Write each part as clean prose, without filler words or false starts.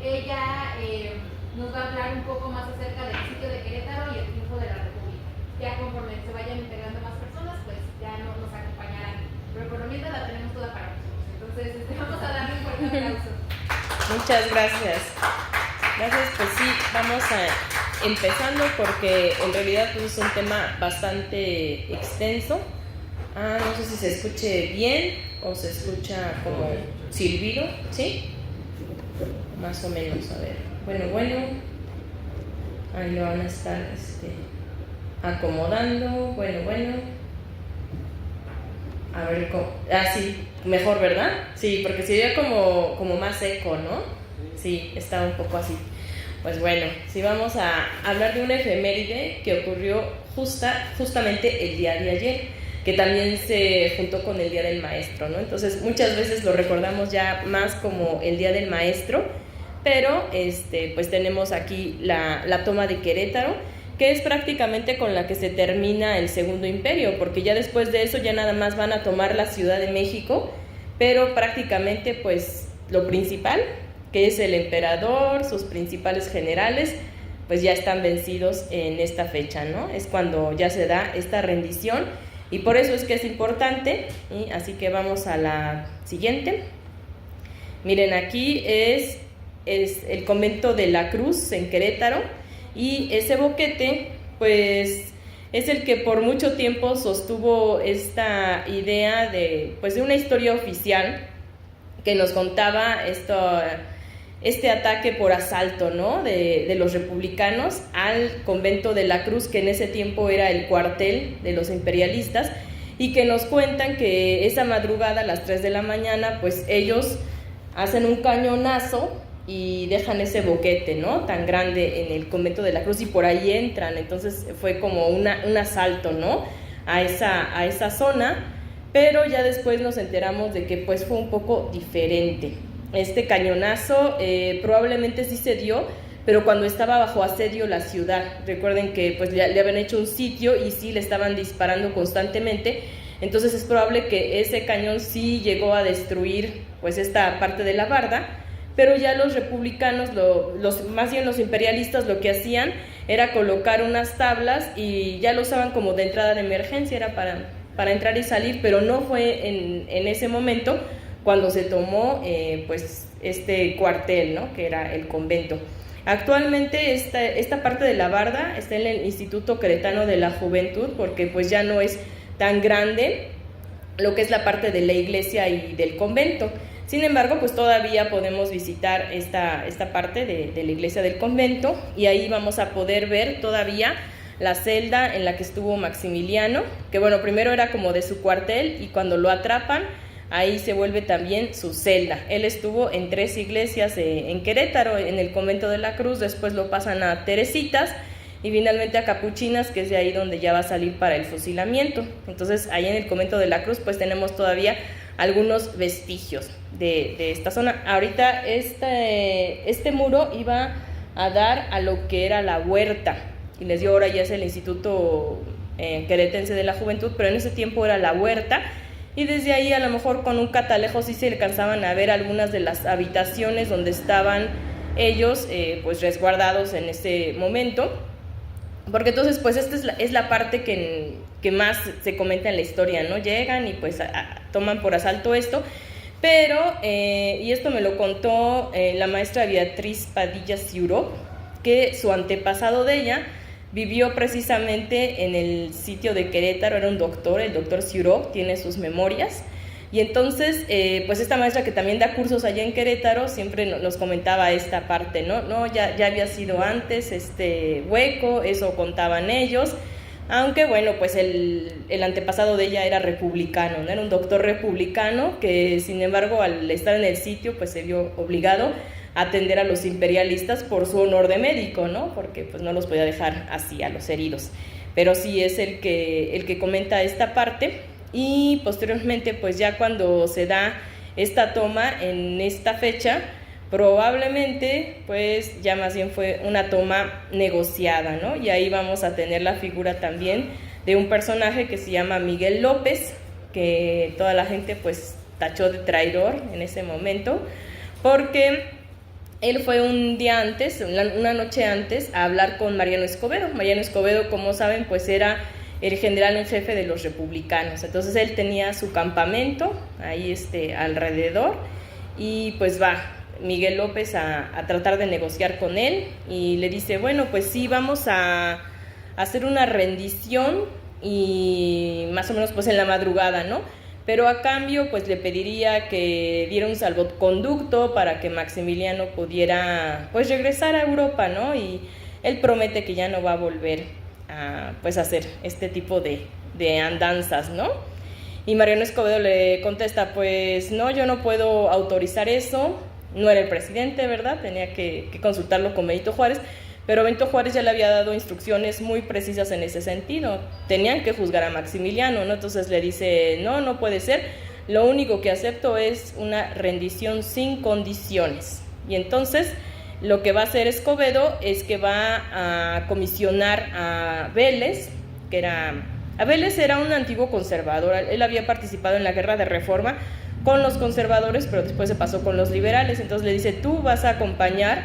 Ella nos va a hablar un poco más acerca del sitio de Querétaro y el triunfo de la República. Ya conforme se vayan integrando más personas, pues ya no nos acompañarán. Pero por lo mientras la tenemos toda para nosotros. Entonces, vamos a darle un fuerte aplauso. Muchas gracias. Gracias, pues sí, vamos a empezando porque en realidad pues, es un tema bastante extenso. No sé si se escuche bien o se escucha como silbido, ¿sí? Más o menos, a ver. Bueno. Ahí lo van a estar acomodando. Bueno. A ver, sí, mejor, ¿verdad? Sí, porque se oye como más eco, ¿no? Sí, está un poco así. Pues bueno, sí vamos a hablar de una efeméride que ocurrió justamente el día de ayer, que también se juntó con el Día del Maestro, ¿no? Entonces muchas veces lo recordamos ya más como el Día del Maestro, pero pues tenemos aquí la toma de Querétaro, que es prácticamente con la que se termina el Segundo Imperio, porque ya después de eso ya nada más van a tomar la Ciudad de México, pero prácticamente pues lo principal, que es el emperador, sus principales generales, pues ya están vencidos en esta fecha, ¿no? Es cuando ya se da esta rendición y por eso es que es importante, ¿sí? Así que vamos a la siguiente. Miren, aquí es el convento de la Cruz en Querétaro y ese boquete, pues es el que por mucho tiempo sostuvo esta idea de una historia oficial que nos contaba este ataque por asalto, ¿no? de los republicanos al convento de la Cruz, que en ese tiempo era el cuartel de los imperialistas, y que nos cuentan que esa madrugada a las 3 de la mañana, pues ellos hacen un cañonazo y dejan ese boquete, ¿no? Tan grande en el convento de la Cruz y por ahí entran. Entonces fue como un asalto, ¿no? A esa zona, pero ya después nos enteramos de que pues fue un poco diferente. Este cañonazo probablemente sí se dio, pero cuando estaba bajo asedio la ciudad. Recuerden que pues le habían hecho un sitio y sí le estaban disparando constantemente, entonces es probable que ese cañón sí llegó a destruir pues esta parte de la barda, pero ya los republicanos, más bien los imperialistas, lo que hacían era colocar unas tablas y ya lo usaban como de entrada de emergencia, era para entrar y salir, pero no fue en ese momento cuando se tomó pues este cuartel, ¿no? Que era el convento. Actualmente esta parte de la barda está en el Instituto Queretano de la Juventud, porque pues ya no es tan grande lo que es la parte de la iglesia y del convento. Sin embargo, pues todavía podemos visitar esta parte de la iglesia del convento y ahí vamos a poder ver todavía la celda en la que estuvo Maximiliano, que bueno, primero era como de su cuartel y cuando lo atrapan, ahí se vuelve también su celda. Él estuvo en 3 iglesias en Querétaro, en el convento de la Cruz, después lo pasan a Teresitas y finalmente a Capuchinas, que es de ahí donde ya va a salir para el fusilamiento. Entonces ahí en el convento de la Cruz pues tenemos todavía algunos vestigios de esta zona. Ahorita este muro iba a dar a lo que era la huerta, y les dio ahora ya es el Instituto Queretense de la Juventud, pero en ese tiempo era la huerta, y desde ahí a lo mejor con un catalejo sí se alcanzaban a ver algunas de las habitaciones donde estaban ellos pues resguardados en ese momento, porque entonces pues esta es la parte que más se comenta en la historia, ¿no? Llegan y pues toman por asalto esto, pero, y esto me lo contó la maestra Beatriz Padilla Ciuró, que su antepasado de ella vivió precisamente en el sitio de Querétaro, era un doctor, el doctor Ciuró, tiene sus memorias, y entonces, pues esta maestra que también da cursos allá en Querétaro, siempre nos comentaba esta parte, ¿no? Ya había sido antes este hueco, eso contaban ellos, aunque bueno, pues el antepasado de ella era republicano, ¿no? Era un doctor republicano que sin embargo al estar en el sitio pues se vio obligado a atender a los imperialistas por su honor de médico, ¿no? Porque pues no los podía dejar así a los heridos, pero sí es el que comenta esta parte. Y posteriormente pues ya cuando se da esta toma en esta fecha, probablemente pues ya más bien fue una toma negociada, ¿no? Y ahí vamos a tener la figura también de un personaje que se llama Miguel López, que toda la gente pues tachó de traidor en ese momento, porque él fue un día antes, una noche antes, a hablar con Mariano Escobedo. Mariano Escobedo, como saben, pues era el general en jefe de los republicanos. Entonces él tenía su campamento ahí alrededor y pues va Miguel López a tratar de negociar con él y le dice, bueno, pues sí, vamos a hacer una rendición y más o menos pues en la madrugada, ¿no? Pero a cambio pues le pediría que diera un salvoconducto para que Maximiliano pudiera pues regresar a Europa, ¿no? Y él promete que ya no va a volver a pues hacer este tipo de andanzas, ¿no? Y Mariano Escobedo le contesta, pues no, yo no puedo autorizar eso, no era el presidente, ¿verdad? Tenía que consultarlo con Benito Juárez, pero Benito Juárez ya le había dado instrucciones muy precisas en ese sentido, tenían que juzgar a Maximiliano, ¿no? Entonces le dice, no puede ser, lo único que acepto es una rendición sin condiciones. Y entonces lo que va a hacer Escobedo es que va a comisionar a Vélez, Vélez era un antiguo conservador, él había participado en la guerra de reforma con los conservadores, pero después se pasó con los liberales, entonces le dice, tú vas a acompañar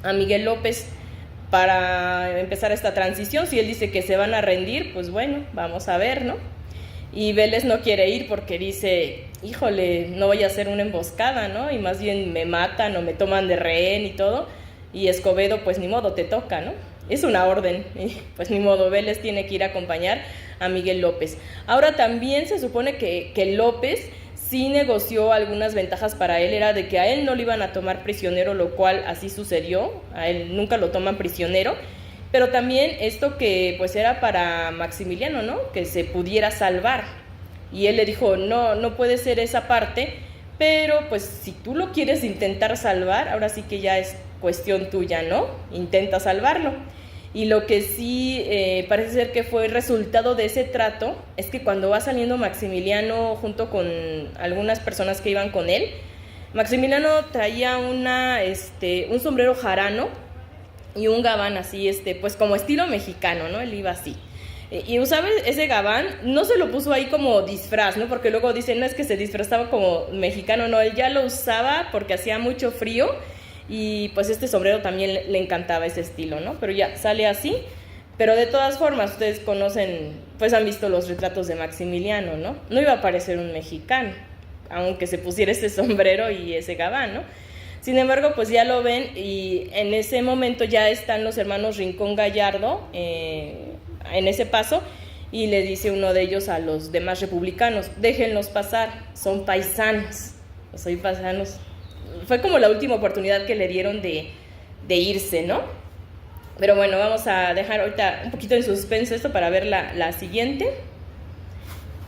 a Miguel López para empezar esta transición. Si él dice que se van a rendir, pues bueno, vamos a ver, ¿no? Y Vélez no quiere ir porque dice, híjole, no voy a hacer una emboscada, ¿no? Y más bien me matan o me toman de rehén y todo. Y Escobedo, pues ni modo, te toca, ¿no? Es una orden, y pues ni modo, Vélez tiene que ir a acompañar a Miguel López. Ahora también se supone que López sí negoció algunas ventajas para él, era de que a él no lo iban a tomar prisionero, lo cual así sucedió, a él nunca lo toman prisionero, pero también esto que pues era para Maximiliano, ¿no? Que se pudiera salvar, y él le dijo, no puede ser esa parte, pero pues si tú lo quieres intentar salvar, ahora sí que ya es cuestión tuya, ¿no? Intenta salvarlo. Y lo que sí parece ser que fue el resultado de ese trato es que cuando va saliendo Maximiliano junto con algunas personas que iban con él, Maximiliano traía un sombrero jarano y un gabán así, pues como estilo mexicano, ¿no? Él iba así. Y usaba ese gabán, no se lo puso ahí como disfraz, ¿no? Porque luego dicen, no es que se disfrazaba como mexicano, no, él ya lo usaba porque hacía mucho frío. Y pues este sombrero también le encantaba ese estilo, ¿no? Pero ya sale así, pero de todas formas ustedes conocen, pues han visto los retratos de Maximiliano, ¿no? No iba a parecer un mexicano, aunque se pusiera ese sombrero y ese gabán, ¿no? Sin embargo, pues ya lo ven y en ese momento ya están los hermanos Rincón Gallardo en ese paso y le dice uno de ellos a los demás republicanos, déjenlos pasar, son paisanos, soy paisanos. Fue como la última oportunidad que le dieron de irse, ¿no? Pero bueno, vamos a dejar ahorita un poquito en suspenso esto para ver la siguiente.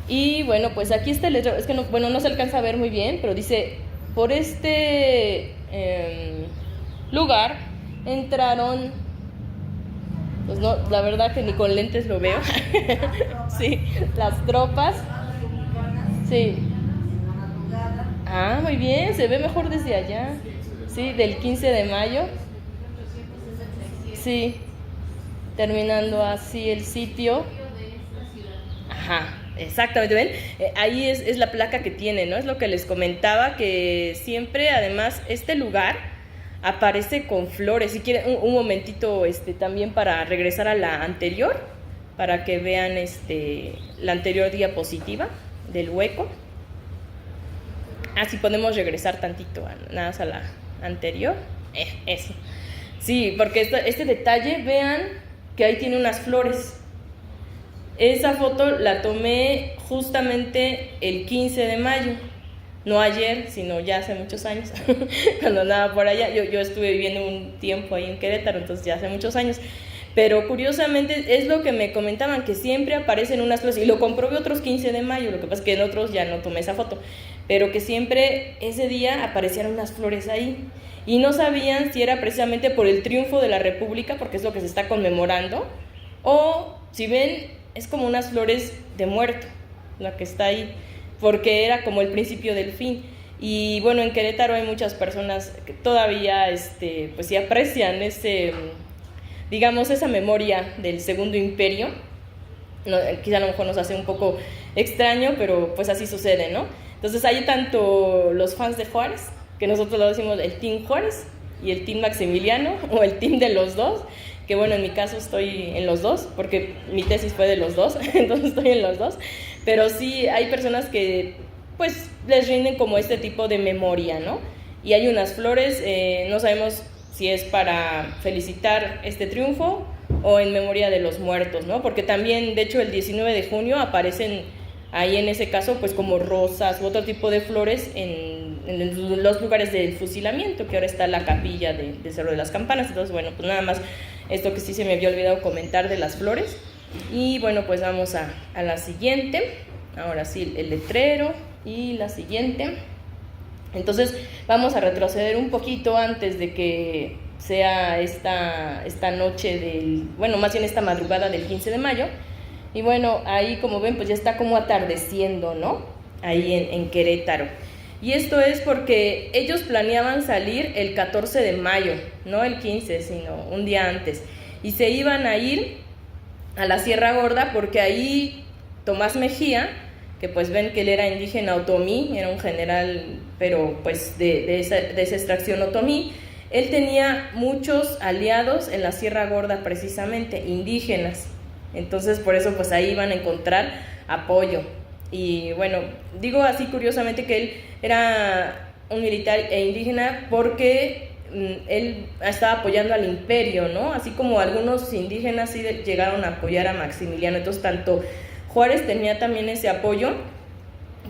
Y bueno, pues aquí está el letrero, es que no se alcanza a ver muy bien, pero dice, por este lugar entraron, pues no, la verdad que ni con lentes lo veo, sí, las tropas, sí. Ah, muy bien, se ve mejor desde allá. Sí, del 15 de mayo. Sí, terminando así el sitio. Ajá, exactamente, ¿ven? Ahí es la placa que tiene, ¿no? Es lo que les comentaba, que siempre, además, este lugar aparece con flores. Si quieren, un momentito también para regresar a la anterior, para que vean la anterior diapositiva del hueco. Así podemos regresar tantito, nada más a la anterior. Eso. Sí, porque este detalle, vean que ahí tiene unas flores. Esa foto la tomé justamente el 15 de mayo. No ayer, sino ya hace muchos años. Cuando andaba por allá, yo estuve viviendo un tiempo ahí en Querétaro, entonces ya hace muchos años. Pero curiosamente es lo que me comentaban, que siempre aparecen unas flores. Y lo comprobé otros 15 de mayo, lo que pasa es que en otros ya no tomé esa foto. Pero que siempre ese día aparecían unas flores ahí. Y no sabían si era precisamente por el triunfo de la República, porque es lo que se está conmemorando, o si ven, es como unas flores de muerto, la que está ahí, porque era como el principio del fin. Y bueno, en Querétaro hay muchas personas que todavía pues sí aprecian digamos, esa memoria del Segundo Imperio. No, quizá a lo mejor nos hace un poco extraño, pero pues así sucede, ¿no? Entonces hay tanto los fans de Juárez, que nosotros lo decimos el Team Juárez, y el team Maximiliano o el team de los dos, que bueno, en mi caso estoy en los dos, porque mi tesis fue de los dos, entonces estoy en los dos, pero sí hay personas que pues les rinden como este tipo de memoria, ¿no? Y hay unas flores, no sabemos si es para felicitar este triunfo o en memoria de los muertos, ¿no? Porque también, de hecho, el 19 de junio aparecen ahí en ese caso pues como rosas u otro tipo de flores en los lugares del fusilamiento, que ahora está la capilla de Cerro de las Campanas. Entonces, bueno, pues nada más esto que sí se me había olvidado comentar de las flores. Y bueno, pues vamos a la siguiente. Ahora sí, el letrero y la siguiente. Entonces vamos a retroceder un poquito antes de que sea esta noche bueno, más bien esta madrugada del 15 de mayo. Y bueno, ahí como ven, pues ya está como atardeciendo, ¿no? Ahí en Querétaro. Y esto es porque ellos planeaban salir el 14 de mayo, no el 15, sino un día antes. Y se iban a ir a la Sierra Gorda porque ahí Tomás Mejía, que pues ven que él era indígena otomí, era un general, pero pues de esa extracción otomí, él tenía muchos aliados en la Sierra Gorda precisamente, indígenas. Entonces por eso pues ahí iban a encontrar apoyo. Y bueno, digo así curiosamente que él era un militar e indígena porque él estaba apoyando al imperio, ¿no? Así como algunos indígenas sí llegaron a apoyar a Maximiliano. Entonces tanto Juárez tenía también ese apoyo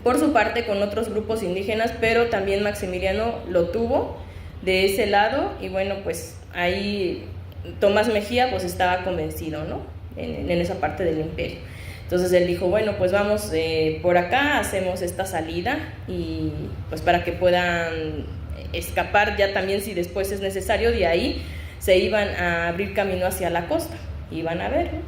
por su parte con otros grupos indígenas, pero también Maximiliano lo tuvo de ese lado. Y bueno, pues ahí Tomás Mejía pues estaba convencido, ¿no? En esa parte del imperio. Entonces él dijo, bueno, pues vamos por acá, hacemos esta salida y pues para que puedan escapar ya también si después es necesario. De ahí se iban a abrir camino hacia la costa, iban a ver, ¿no?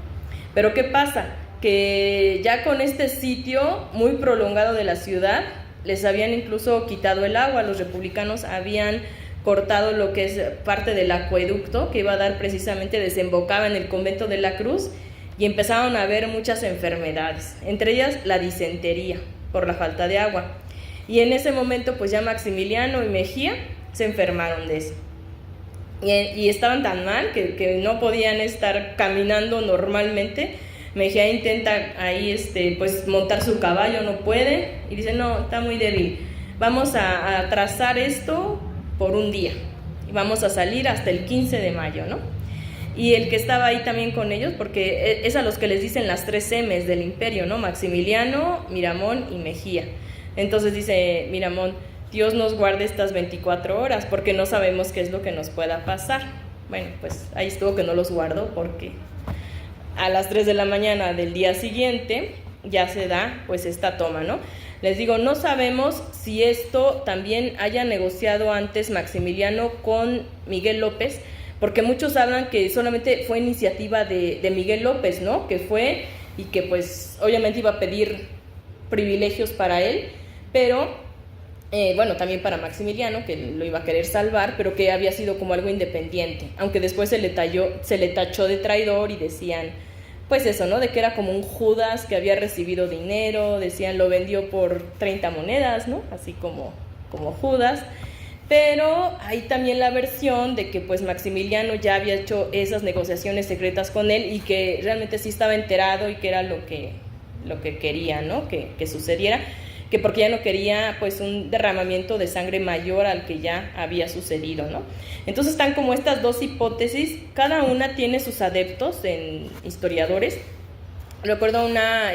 Pero ¿qué pasa? Que ya con este sitio muy prolongado de la ciudad, les habían incluso quitado el agua. Los republicanos habían cortado lo que es parte del acueducto que iba a dar precisamente, desembocaba en el convento de la Cruz, y empezaron a haber muchas enfermedades, entre ellas la disentería por la falta de agua. Y en ese momento pues ya Maximiliano y Mejía se enfermaron de eso. Y estaban tan mal que no podían estar caminando normalmente. Mejía intenta ahí pues montar su caballo, no puede, y dice, no, está muy débil, vamos a trazar esto por un día y vamos a salir hasta el 15 de mayo, ¿no? Y el que estaba ahí también con ellos, porque es a los que les dicen las 3 M's del imperio, ¿no? Maximiliano, Miramón y Mejía. Entonces dice Miramón, Dios nos guarde estas 24 horas porque no sabemos qué es lo que nos pueda pasar. Bueno, pues ahí estuvo que no los guardó porque a las 3 de la mañana del día siguiente ya se da pues esta toma, ¿no? Les digo, no sabemos si esto también haya negociado antes Maximiliano con Miguel López, porque muchos hablan que solamente fue iniciativa de Miguel López, ¿no? Que fue y que pues obviamente iba a pedir privilegios para él, pero bueno, también para Maximiliano, que lo iba a querer salvar, pero que había sido como algo independiente, aunque después se le tachó de traidor y decían, pues eso, ¿no? De que era como un Judas que había recibido dinero, decían lo vendió por 30 monedas, ¿no? Así como Judas. Pero hay también la versión de que pues Maximiliano ya había hecho esas negociaciones secretas con él y que realmente sí estaba enterado y que era lo que quería, ¿no? Que sucediera, que porque ya no quería pues un derramamiento de sangre mayor al que ya había sucedido, ¿no? Entonces están como estas dos hipótesis, cada una tiene sus adeptos en historiadores. Recuerdo una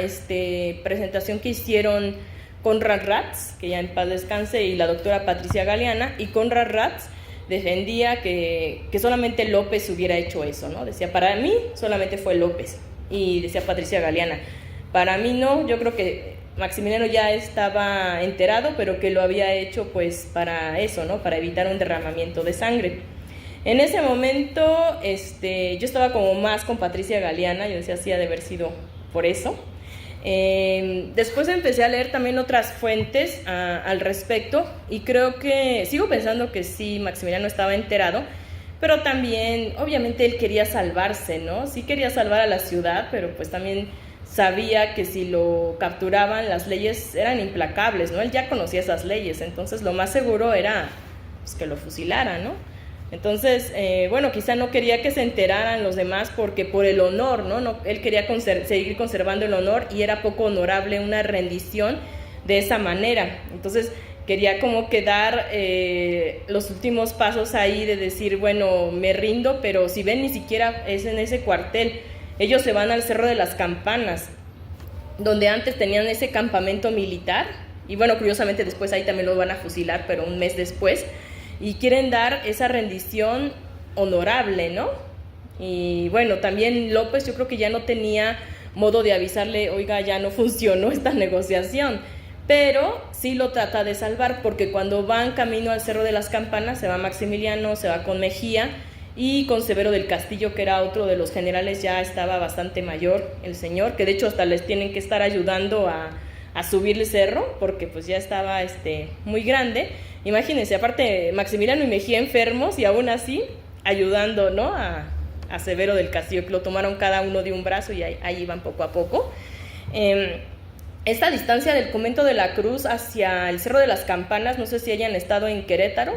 presentación que hicieron Conrad Ratz, que ya en paz descanse, y la doctora Patricia Galeana, y Conrad Ratz defendía que solamente López hubiera hecho eso, ¿no? Decía, para mí solamente fue López, y decía Patricia Galeana, para mí no, yo creo que Maximiliano ya estaba enterado, pero que lo había hecho pues para eso, ¿no? Para evitar un derramamiento de sangre. En ese momento, yo estaba como más con Patricia Galeana, yo decía, sí, ha de haber sido por eso. Después empecé a leer también otras fuentes al respecto y creo que sigo pensando que sí, Maximiliano estaba enterado, pero también obviamente él quería salvarse, ¿no? Sí quería salvar a la ciudad, pero pues también sabía que si lo capturaban las leyes eran implacables, ¿no? Él ya conocía esas leyes, entonces lo más seguro era pues, que lo fusilaran, ¿no? Entonces, bueno, quizá no quería que se enteraran los demás porque por el honor, ¿no? Él quería seguir conservando el honor y era poco honorable una rendición de esa manera. Entonces, quería como que dar los últimos pasos ahí de decir, bueno, me rindo, pero si ven, ni siquiera es en ese cuartel. Ellos se van al Cerro de las Campanas, donde antes tenían ese campamento militar, y bueno, curiosamente después ahí también lo van a fusilar, pero un mes después, y quieren dar esa rendición honorable, ¿no? Y bueno, también López yo creo que ya no tenía modo de avisarle, oiga, ya no funcionó esta negociación, pero sí lo trata de salvar, porque cuando van camino al Cerro de las Campanas, se va Maximiliano, se va con Mejía, y con Severo del Castillo, que era otro de los generales, ya estaba bastante mayor el señor, que de hecho hasta les tienen que estar ayudando a subir el cerro, porque pues ya estaba muy grande. Imagínense, aparte Maximiliano y Mejía enfermos y aún así ayudando, ¿no? a Severo del Castillo, que lo tomaron cada uno de un brazo y ahí iban poco a poco. Esta distancia del convento de la Cruz hacia el Cerro de las Campanas, no sé si hayan estado en Querétaro,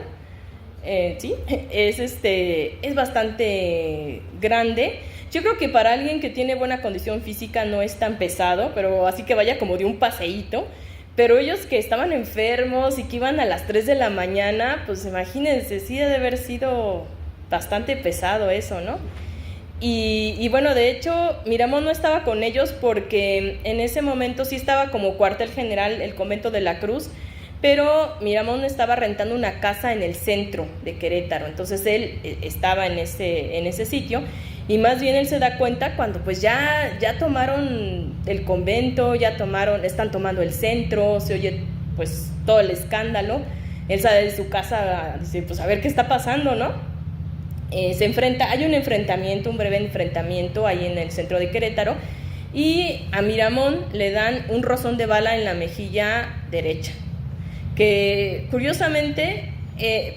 sí, es bastante grande. Yo creo que para alguien que tiene buena condición física no es tan pesado, pero así que vaya como de un paseíto. Pero ellos que estaban enfermos y que iban a las 3 de la mañana, pues imagínense, sí debe haber sido bastante pesado eso, ¿no? Y bueno, de hecho, Miramón no estaba con ellos porque en ese momento sí estaba como cuartel general el convento de la Cruz, pero Miramón estaba rentando una casa en el centro de Querétaro, entonces él estaba en ese sitio, y más bien él se da cuenta cuando pues ya tomaron el convento, están tomando el centro, se oye pues todo el escándalo. Él sale de su casa, dice pues a ver qué está pasando, ¿no? Hay un breve enfrentamiento ahí en el centro de Querétaro, y a Miramón le dan un rozón de bala en la mejilla derecha, que curiosamente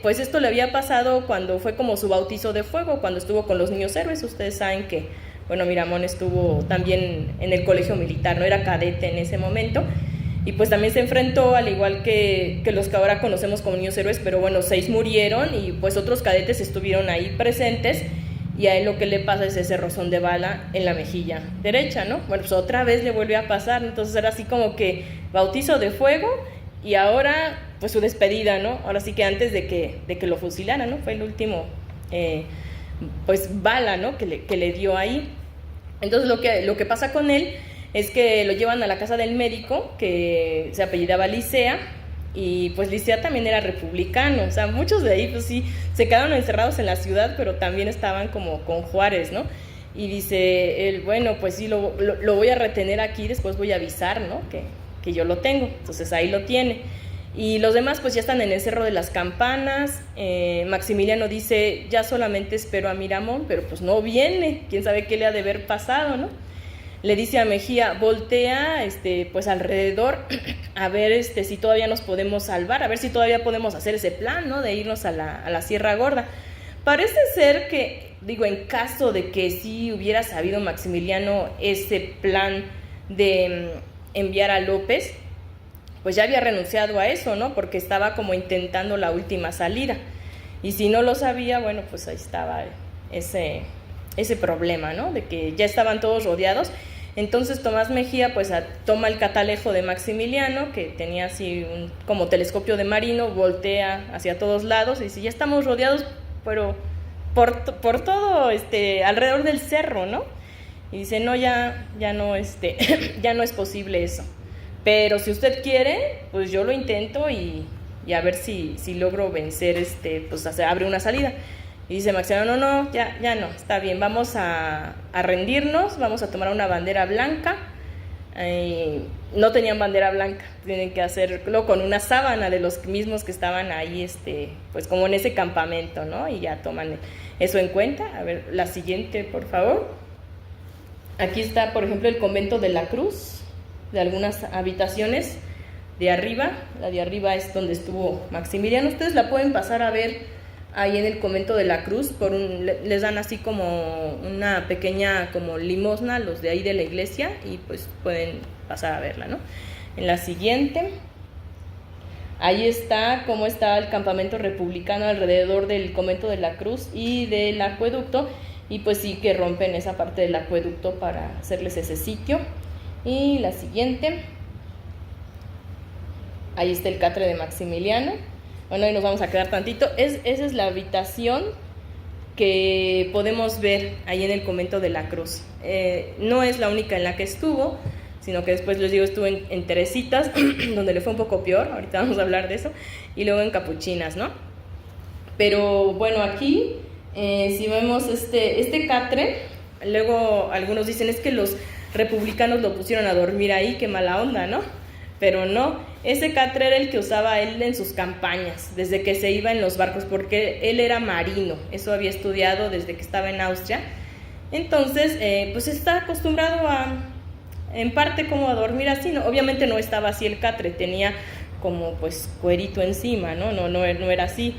pues esto le había pasado cuando fue como su bautizo de fuego, cuando estuvo con los niños héroes. Ustedes saben que, bueno, Miramón estuvo también en el colegio militar, no era cadete en ese momento, y pues también se enfrentó, al igual que los que ahora conocemos como niños héroes, pero bueno, 6 murieron y pues otros cadetes estuvieron ahí presentes, y a él lo que le pasa es ese rozón de bala en la mejilla derecha, ¿no? Bueno, pues otra vez le vuelve a pasar, entonces era así como que bautizo de fuego, y ahora pues su despedida, ¿no? Ahora sí que antes de que lo fusilaran, ¿no? Fue el último pues bala, ¿no? que le dio ahí. Entonces lo que pasa con él es que lo llevan a la casa del médico, que se apellidaba Licea, y pues Licea también era republicano, o sea, muchos de ahí pues sí se quedaron encerrados en la ciudad, pero también estaban como con Juárez, ¿no? Y dice él, bueno, pues sí, lo voy a retener aquí, después voy a avisar, ¿no? Que yo lo tengo. Entonces ahí lo tiene. Y los demás pues ya están en el Cerro de las Campanas. Maximiliano dice, ya solamente espero a Miramón, pero pues no viene, quién sabe qué le ha de haber pasado, ¿no? Le dice a Mejía, voltea pues alrededor a ver si todavía nos podemos salvar, a ver si todavía podemos hacer ese plan, ¿no? De irnos a la Sierra Gorda. Parece ser que, digo, en caso de que sí hubiera sabido Maximiliano ese plan de enviar a López, pues ya había renunciado a eso, ¿no? Porque estaba como intentando la última salida. Y si no lo sabía, bueno, pues ahí estaba ese problema, ¿no? De que ya estaban todos rodeados. Entonces Tomás Mejía pues toma el catalejo de Maximiliano, que tenía así como telescopio de marino, voltea hacia todos lados y dice, ya estamos rodeados, pero por todo alrededor del cerro, ¿no? Y dice, no, ya no ya no es posible eso. Pero si usted quiere, pues yo lo intento y a ver si logro vencer, pues se abre una salida. Y dice Maximiliano, no, ya no, está bien, vamos a rendirnos, vamos a tomar una bandera blanca. No tenían bandera blanca, tienen que hacerlo con una sábana de los mismos que estaban ahí, pues como en ese campamento, ¿no? Y ya toman eso en cuenta. A ver, la siguiente, por favor. Aquí está, por ejemplo, el convento de la Cruz, de algunas habitaciones de arriba. La de arriba es donde estuvo Maximiliano. Ustedes la pueden pasar a ver ahí en el convento de la Cruz, les dan así como una pequeña como limosna los de ahí de la iglesia, y pues pueden pasar a verla, ¿no? En la siguiente, Ahí está cómo está el campamento republicano alrededor del convento de la Cruz y del acueducto, y pues sí que rompen esa parte del acueducto para hacerles ese sitio. Y la siguiente, ahí está el catre de Maximiliano. Bueno, ahí nos vamos a quedar tantito. Esa es la habitación que podemos ver ahí en el convento de la Cruz. No es la única en la que estuvo, sino que después les digo, estuve en Teresitas, donde le fue un poco peor, ahorita vamos a hablar de eso, y luego en Capuchinas, ¿no? Pero bueno, aquí, si vemos este catre, luego algunos dicen, es que los republicanos lo pusieron a dormir ahí, qué mala onda, ¿no? Pero no, ese catre era el que usaba él en sus campañas, desde que se iba en los barcos, porque él era marino, eso había estudiado desde que estaba en Austria. Entonces, pues está acostumbrado en parte como a dormir así, ¿no? Obviamente no estaba así el catre, tenía como pues cuerito encima, ¿no? No era así.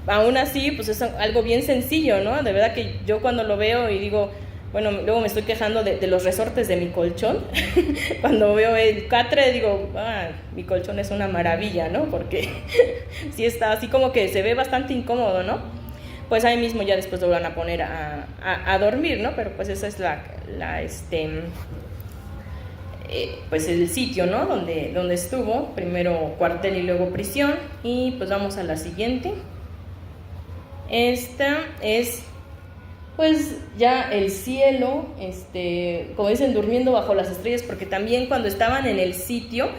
Aún así, pues es algo bien sencillo, ¿no? De verdad que yo cuando lo veo y digo, bueno, luego me estoy quejando de los resortes de mi colchón. Cuando veo el catre digo, mi colchón es una maravilla, ¿no? Porque sí está así como que se ve bastante incómodo, ¿no? Pues ahí mismo ya después lo van a poner a dormir, ¿no? Pero pues esa es pues el sitio, ¿no? Donde estuvo, primero cuartel y luego prisión. Y pues vamos a la siguiente. Esta es pues ya el cielo, como dicen, durmiendo bajo las estrellas, porque también cuando estaban en el sitio,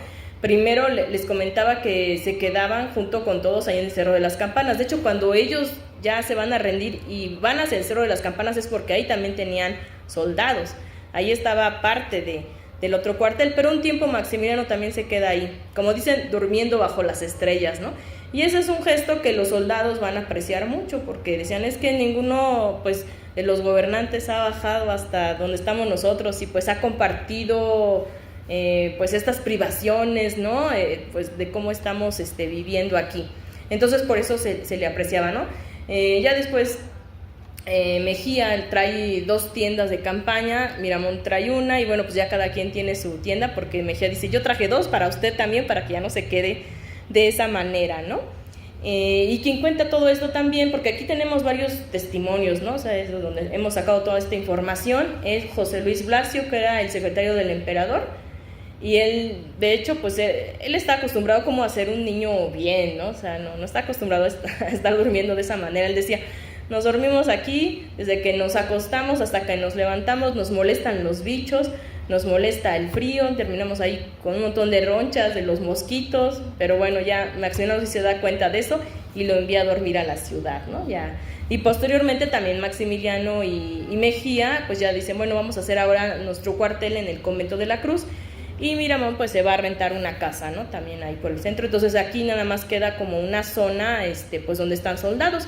primero les comentaba que se quedaban junto con todos ahí en el Cerro de las Campanas. De hecho, cuando ellos ya se van a rendir y van hacia el Cerro de las Campanas es porque ahí también tenían soldados. Ahí estaba parte del otro cuartel, pero un tiempo Maximiliano también se queda ahí, como dicen, durmiendo bajo las estrellas, ¿no? Y ese es un gesto que los soldados van a apreciar mucho, porque decían, es que ninguno, pues, de los gobernantes ha bajado hasta donde estamos nosotros y pues ha compartido pues estas privaciones, ¿no? Pues de cómo estamos viviendo aquí. Entonces por eso se le apreciaba, ¿no? Ya después Mejía trae 2 tiendas de campaña, Miramón trae una, y bueno, pues ya cada quien tiene su tienda, porque Mejía dice, yo traje 2 para usted también, para que ya no se quede de esa manera, ¿no? Y quien cuenta todo esto también, porque aquí tenemos varios testimonios, ¿no? O sea, es donde hemos sacado toda esta información, es José Luis Blasio, que era el secretario del emperador, y él, de hecho, pues él está acostumbrado como a ser un niño bien, ¿no? O sea, no está acostumbrado a estar durmiendo de esa manera. Él decía, nos dormimos aquí, desde que nos acostamos hasta que nos levantamos, nos molestan los bichos, nos molesta el frío, terminamos ahí con un montón de ronchas de los mosquitos, pero bueno, ya Maximiliano sí se da cuenta de eso y lo envía a dormir a la ciudad, ¿no? Ya. Y posteriormente también Maximiliano y Mejía, pues ya dicen, bueno, vamos a hacer ahora nuestro cuartel en el convento de la Cruz, y Miramón pues se va a rentar una casa, ¿no? También ahí por el centro. Entonces aquí nada más queda como una zona, pues donde están soldados.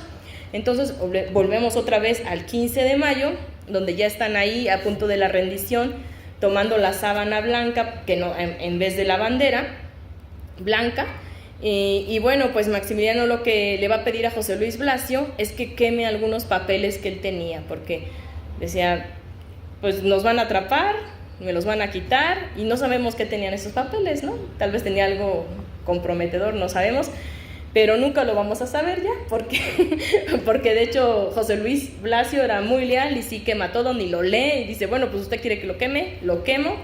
Entonces volvemos otra vez al 15 de mayo, donde ya están ahí a punto de la rendición, tomando la sábana blanca, que no, en vez de la bandera blanca. Y bueno, pues Maximiliano lo que le va a pedir a José Luis Blasio es que queme algunos papeles que él tenía, porque decía, pues nos van a atrapar, me los van a quitar, y no sabemos qué tenían esos papeles, ¿no? Tal vez tenía algo comprometedor, no sabemos, pero nunca lo vamos a saber ya, porque de hecho José Luis Blasio era muy leal y sí quema todo, ni lo lee, y dice, bueno, pues usted quiere que lo queme, lo quemo.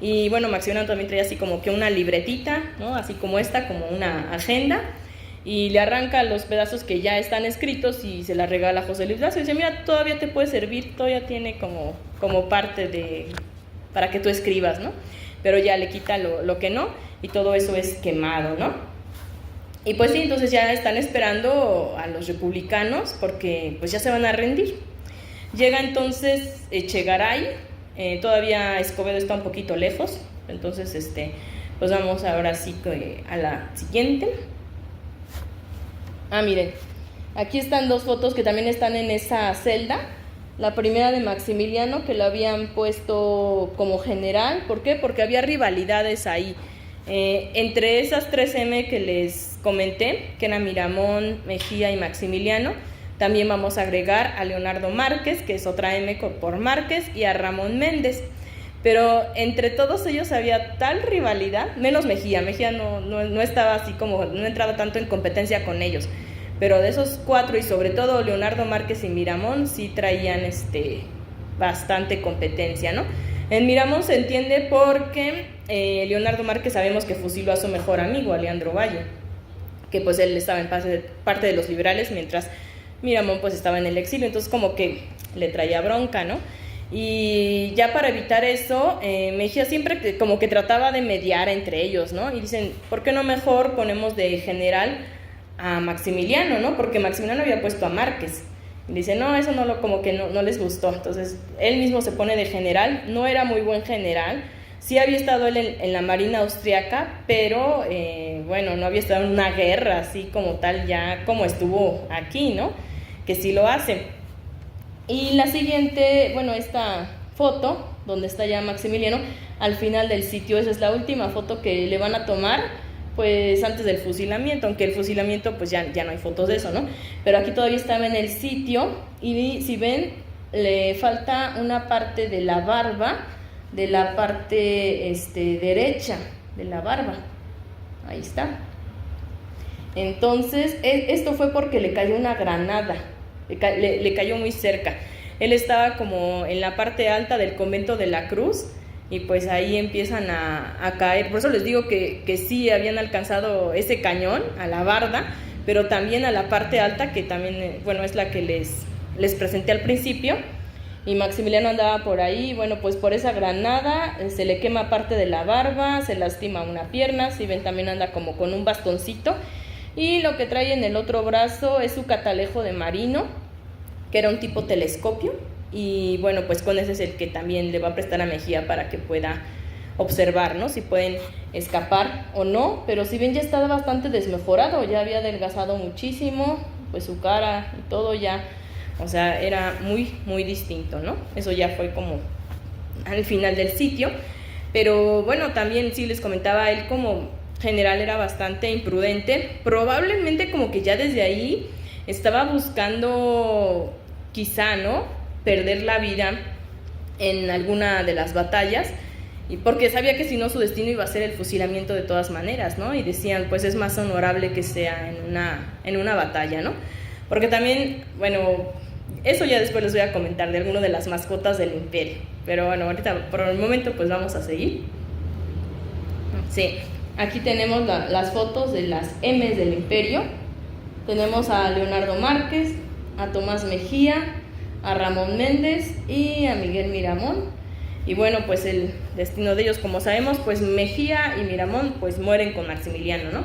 Y bueno, Maximiliano también traía así como que una libretita, ¿no? Así como esta, como una agenda, y le arranca los pedazos que ya están escritos y se la regala a José Luis Blasio, y dice, mira, todavía te puede servir, todavía tiene como parte para que tú escribas, ¿no? Pero ya le quita lo que no, y todo eso es quemado, ¿no? Y pues sí, entonces ya están esperando a los republicanos porque pues ya se van a rendir. Llega entonces Echegaray, todavía Escobedo está un poquito lejos, entonces pues vamos ahora sí a la siguiente. Miren, aquí están 2 fotos que también están en esa celda. La primera de Maximiliano, que lo habían puesto como general. ¿Por qué? Porque había rivalidades ahí. Entre esas 3 M que les comenté, que eran Miramón, Mejía y Maximiliano, también vamos a agregar a Leonardo Márquez, que es otra M por Márquez, y a Ramón Méndez. pero entre todos ellos había tal rivalidad, menos Mejía no estaba así como, no entraba tanto en competencia con ellos, pero de esos 4 y sobre todo Leonardo Márquez y Miramón sí traían bastante competencia, ¿no? En Miramón se entiende porque Leonardo Márquez sabemos que fusiló a su mejor amigo, Alejandro Valle, que pues él estaba en parte de los liberales, mientras Miramón pues estaba en el exilio, entonces como que le traía bronca, ¿no? Y ya para evitar eso, Mejía siempre como que trataba de mediar entre ellos, ¿no? Y dicen, ¿por qué no mejor ponemos de general a Maximiliano, ¿no? Porque Maximiliano había puesto a Márquez. Y dice, no, eso como que no les gustó. Entonces, él mismo se pone de general, no era muy buen general. Sí había estado él en la Marina austriaca, pero, bueno, no había estado en una guerra así como tal, ya como estuvo aquí, ¿no? Que sí lo hace. Y la siguiente, bueno, esta foto, donde está ya Maximiliano, al final del sitio, esa es la última foto que le van a tomar, pues antes del fusilamiento, aunque el fusilamiento pues ya no hay fotos de eso, ¿no? Pero aquí todavía estaba en el sitio y si ven, le falta una parte de la barba, de la parte derecha de la barba, ahí está. Entonces, esto fue porque le cayó una granada. Le cayó muy cerca. Él estaba como en la parte alta del convento de la Cruz y pues ahí empiezan a caer. Por eso les digo que sí habían alcanzado ese cañón a la barda, pero también a la parte alta, que también, bueno, es la que les presenté al principio. Y Maximiliano andaba por ahí, bueno, pues por esa granada se le quema parte de la barba, se lastima una pierna, si ven también anda como con un bastoncito. Y lo que trae en el otro brazo es su catalejo de marino, que era un tipo telescopio, y bueno, pues con ese es el que también le va a prestar a Mejía para que pueda observar, ¿no? Si pueden escapar o no, pero si ven ya estaba bastante desmejorado, ya había adelgazado muchísimo, pues su cara y todo ya, o sea, era muy, muy distinto, ¿no? Eso ya fue como al final del sitio, pero bueno, también sí les comentaba, él como general era bastante imprudente, probablemente como que ya desde ahí estaba buscando quizá, ¿no?, perder la vida en alguna de las batallas, y porque sabía que si no su destino iba a ser el fusilamiento de todas maneras, ¿no? Y decían, pues es más honorable que sea en una batalla, ¿no? Porque también, bueno, eso ya después les voy a comentar de alguna de las mascotas del imperio, pero bueno, ahorita por el momento pues vamos a seguir. Sí, aquí tenemos las fotos de las M's del imperio. Tenemos a Leonardo Márquez, a Tomás Mejía, a Ramón Méndez y a Miguel Miramón. Y bueno, pues el destino de ellos, como sabemos, pues Mejía y Miramón pues mueren con Maximiliano, ¿no?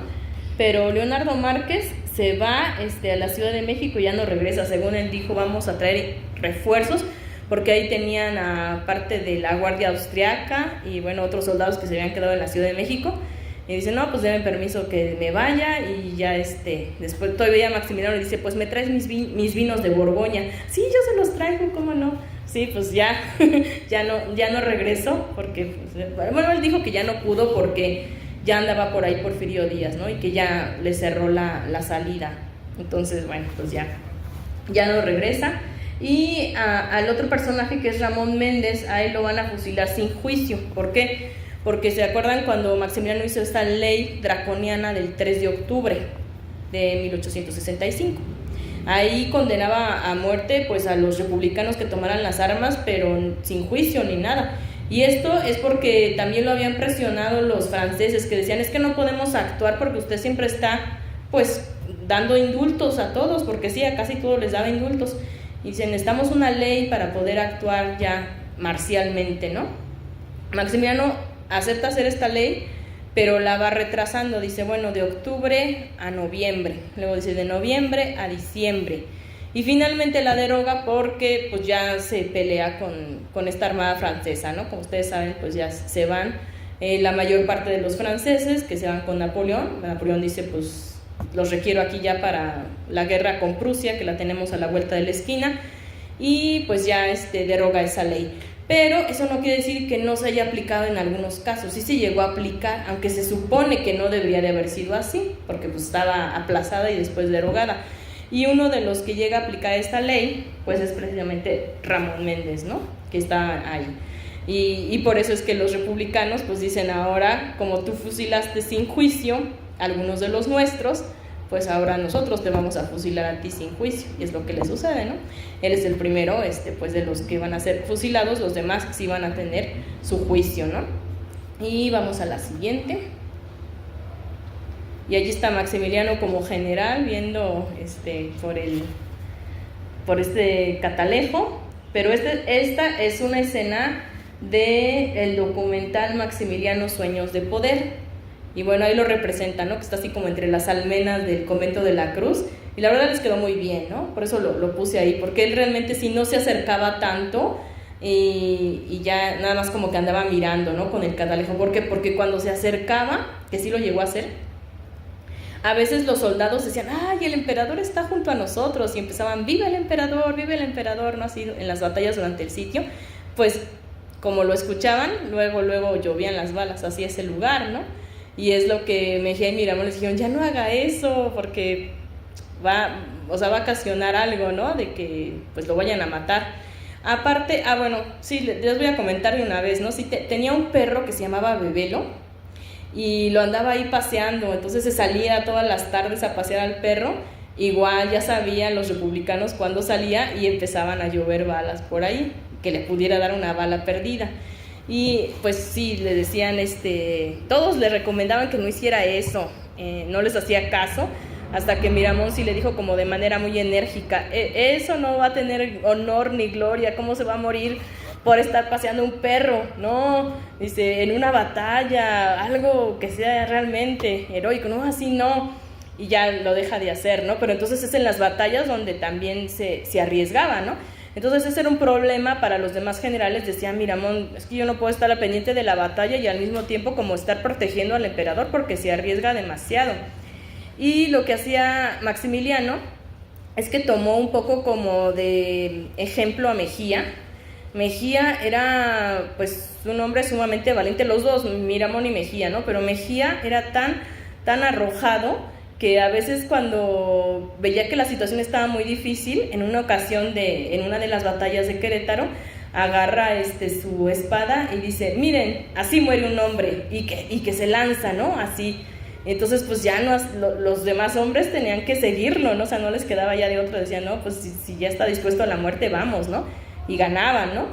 Pero Leonardo Márquez se va a la Ciudad de México y ya no regresa. Según él dijo, vamos a traer refuerzos, porque ahí tenían a parte de la Guardia Austriaca y bueno, otros soldados que se habían quedado en la Ciudad de México. Y dice, no, pues denme permiso que me vaya. Y ya después todavía Maximiliano le dice, pues me traes mis vinos de Borgoña. Sí, yo se los traigo, ¿cómo no? Sí, pues ya no regresó, porque, bueno, él dijo que ya no pudo porque ya andaba por ahí Porfirio Díaz, ¿no? Y que ya le cerró la salida. Entonces, bueno, pues ya no regresa. Y al otro personaje, que es Ramón Méndez, a él lo van a fusilar sin juicio. ¿Por qué? Porque se acuerdan cuando Maximiliano hizo esta ley draconiana del 3 de octubre de 1865. Ahí condenaba a muerte pues a los republicanos que tomaran las armas, pero sin juicio ni nada. Y esto es porque también lo habían presionado los franceses, que decían, es que no podemos actuar porque usted siempre está pues dando indultos a todos, porque sí, a casi todos les daba indultos. Y dicen, necesitamos una ley para poder actuar ya marcialmente, ¿no? Maximiliano acepta hacer esta ley, pero la va retrasando. Dice, bueno, de octubre a noviembre, luego dice de noviembre a diciembre, y finalmente la deroga porque pues ya se pelea con esta armada francesa, ¿no? Como ustedes saben, pues ya se van la mayor parte de los franceses, que se van con Napoleón. Napoleón dice, pues los requiero aquí ya para la guerra con Prusia, que la tenemos a la vuelta de la esquina, y pues ya deroga esa ley. Pero eso no quiere decir que no se haya aplicado en algunos casos. Sí se llegó a aplicar, aunque se supone que no debería de haber sido así, porque pues estaba aplazada y después derogada. Y uno de los que llega a aplicar esta ley, pues es precisamente Ramón Méndez, ¿no? Que está ahí. Y por eso es que los republicanos pues dicen ahora, como tú fusilaste sin juicio a algunos de los nuestros, pues ahora nosotros te vamos a fusilar a ti sin juicio, y es lo que le sucede, ¿no? Él es el primero, pues de los que van a ser fusilados, los demás sí van a tener su juicio, ¿no? Y vamos a la siguiente. Y allí está Maximiliano como general viendo por este catalejo, pero esta es una escena del documental Maximiliano Sueños de Poder. Y bueno, ahí lo representa, ¿no? Que está así como entre las almenas del convento de la Cruz. Y la verdad les quedó muy bien, ¿no? Por eso lo puse ahí, porque él realmente sí no se acercaba tanto y ya nada más como que andaba mirando, ¿no? Con el catalejo. ¿Por qué? Porque cuando se acercaba, que sí lo llegó a hacer, a veces los soldados decían, ¡ay, el emperador está junto a nosotros! Y empezaban, ¡viva el emperador! ¿No? Así en las batallas durante el sitio. Pues como lo escuchaban, luego llovían las balas hacia ese lugar, ¿no? Y es lo que Mejía y Miramón les dijeron, ya no haga eso, porque va a ocasionar algo, ¿no? De que pues lo vayan a matar. Aparte, bueno, sí, les voy a comentar de una vez, ¿no? Sí, tenía un perro que se llamaba Bebelo y lo andaba ahí paseando, entonces se salía todas las tardes a pasear al perro. Igual ya sabían los republicanos cuándo salía y empezaban a llover balas por ahí, que le pudiera dar una bala perdida. Y pues sí, le decían, todos le recomendaban que no hiciera eso, no les hacía caso, hasta que Miramón sí le dijo como de manera muy enérgica, eso no va a tener honor ni gloria, ¿cómo se va a morir por estar paseando un perro? No, dice, en una batalla, algo que sea realmente heroico, no, así no, y ya lo deja de hacer, ¿no? Pero entonces es en las batallas donde también se arriesgaba, ¿no? Entonces ese era un problema para los demás generales. Decía Miramón, es que yo no puedo estar al pendiente de la batalla y al mismo tiempo como estar protegiendo al emperador porque se arriesga demasiado. Y lo que hacía Maximiliano es que tomó un poco como de ejemplo a Mejía. Mejía era pues un hombre sumamente valiente, los dos, Miramón y Mejía, ¿no? Pero Mejía era tan arrojado que a veces cuando veía que la situación estaba muy difícil, en una ocasión en una de las batallas de Querétaro, agarra su espada y dice, miren, así muere un hombre, y que se lanza, ¿no? Así. Entonces pues ya los demás hombres tenían que seguirlo, ¿no? O sea, no les quedaba ya de otro, decían, no, pues si ya está dispuesto a la muerte, vamos, ¿no? Y ganaban, ¿no?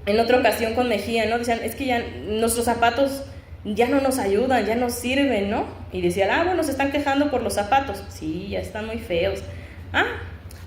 En otra ocasión con Mejía, ¿no? Decían, es que ya nuestros zapatos ya no nos ayudan, ya nos sirven, ¿no? Y decían, bueno, se están quejando por los zapatos. Sí, ya están muy feos.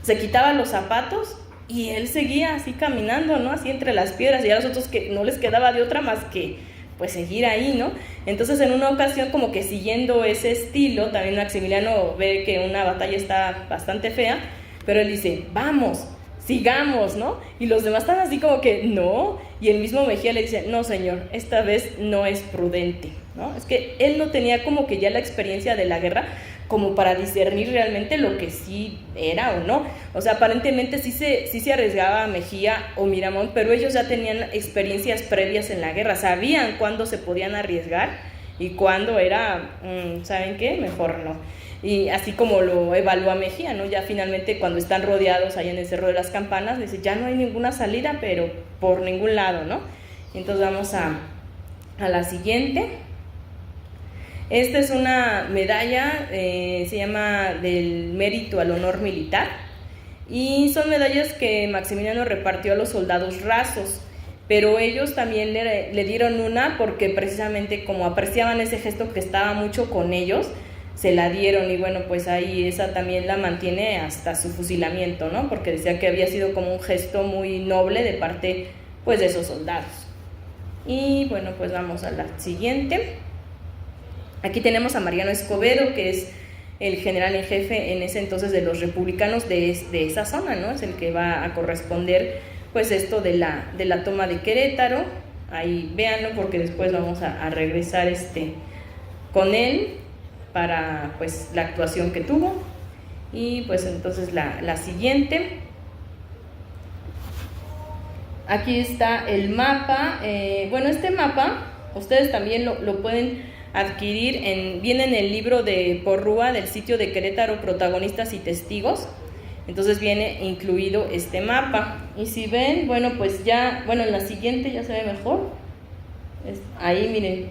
Se quitaban los zapatos y él seguía así caminando, ¿no? Así entre las piedras, y a los otros que no les quedaba de otra más que, pues, seguir ahí, ¿no? Entonces, en una ocasión, como que siguiendo ese estilo, también Maximiliano ve que una batalla está bastante fea, pero él dice, vamos, sigamos, ¿no? Y los demás están así como que, no, y el mismo Mejía le dice, no señor, esta vez no es prudente, ¿no? Es que él no tenía como que ya la experiencia de la guerra como para discernir realmente lo que sí era o no. O sea, aparentemente sí se arriesgaba Mejía o Miramón, pero ellos ya tenían experiencias previas en la guerra, sabían cuándo se podían arriesgar y cuándo era, ¿saben qué? Mejor no. Y así como lo evalúa Mejía, ¿no? Ya finalmente cuando están rodeados ahí en el Cerro de las Campanas, dice, ya no hay ninguna salida, pero por ningún lado, ¿no? Entonces vamos a la siguiente. Esta es una medalla, se llama del mérito al honor militar, y son medallas que Maximiliano repartió a los soldados rasos, pero ellos también le dieron una porque precisamente como apreciaban ese gesto que estaba mucho con ellos, se la dieron, y bueno, pues ahí esa también la mantiene hasta su fusilamiento, ¿no? Porque decía que había sido como un gesto muy noble de parte, pues, de esos soldados. Y bueno, pues vamos a la siguiente. Aquí tenemos a Mariano Escobedo, que es el general en jefe en ese entonces de los republicanos de esa zona, ¿no? Es el que va a corresponder, pues, esto de la toma de Querétaro. Ahí véanlo porque después vamos a regresar con él para, pues, la actuación que tuvo. Y pues entonces la siguiente. Aquí está el mapa. Bueno, este mapa ustedes también lo pueden adquirir, viene en el libro de Porrúa del sitio de Querétaro, protagonistas y testigos. Entonces viene incluido este mapa. y si ven, bueno, pues ya, bueno, en la siguiente ya se ve mejor. Ahí miren,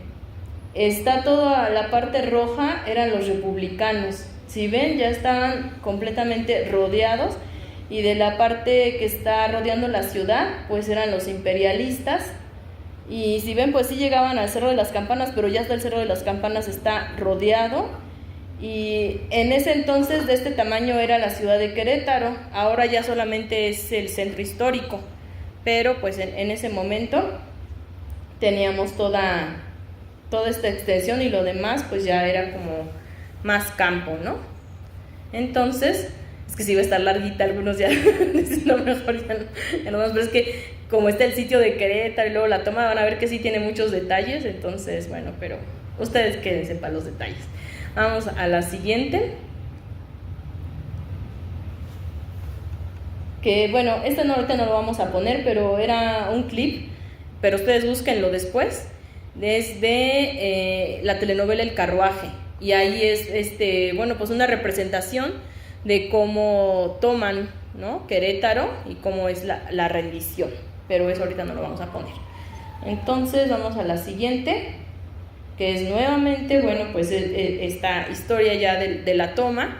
está toda la parte roja, eran los republicanos. Si ven, ya estaban completamente rodeados, y de la parte que está rodeando la ciudad, pues eran los imperialistas. Y si ven, pues sí llegaban al Cerro de las Campanas, pero ya hasta el Cerro de las Campanas está rodeado. Y en ese entonces de este tamaño era la ciudad de Querétaro. Ahora ya solamente es el centro histórico, pero pues en ese momento teníamos toda esta extensión, y lo demás pues ya era como más campo, ¿no? Entonces, es que sí va a estar larguita, algunos ya dicen, no, mejor ya no más, pero es que como está el sitio de Querétaro y luego la toma, van a ver que sí tiene muchos detalles. Entonces, bueno, pero ustedes quédense para los detalles. Vamos a la siguiente. Que bueno, ahorita no lo vamos a poner, pero era un clip, pero ustedes búsquenlo después. Es de la telenovela El Carruaje. Y ahí es bueno, pues una representación de cómo toman, ¿no?, Querétaro, y cómo es la rendición. Pero eso ahorita no lo vamos a poner. Entonces vamos a la siguiente, que es nuevamente, bueno, pues esta historia ya de la toma.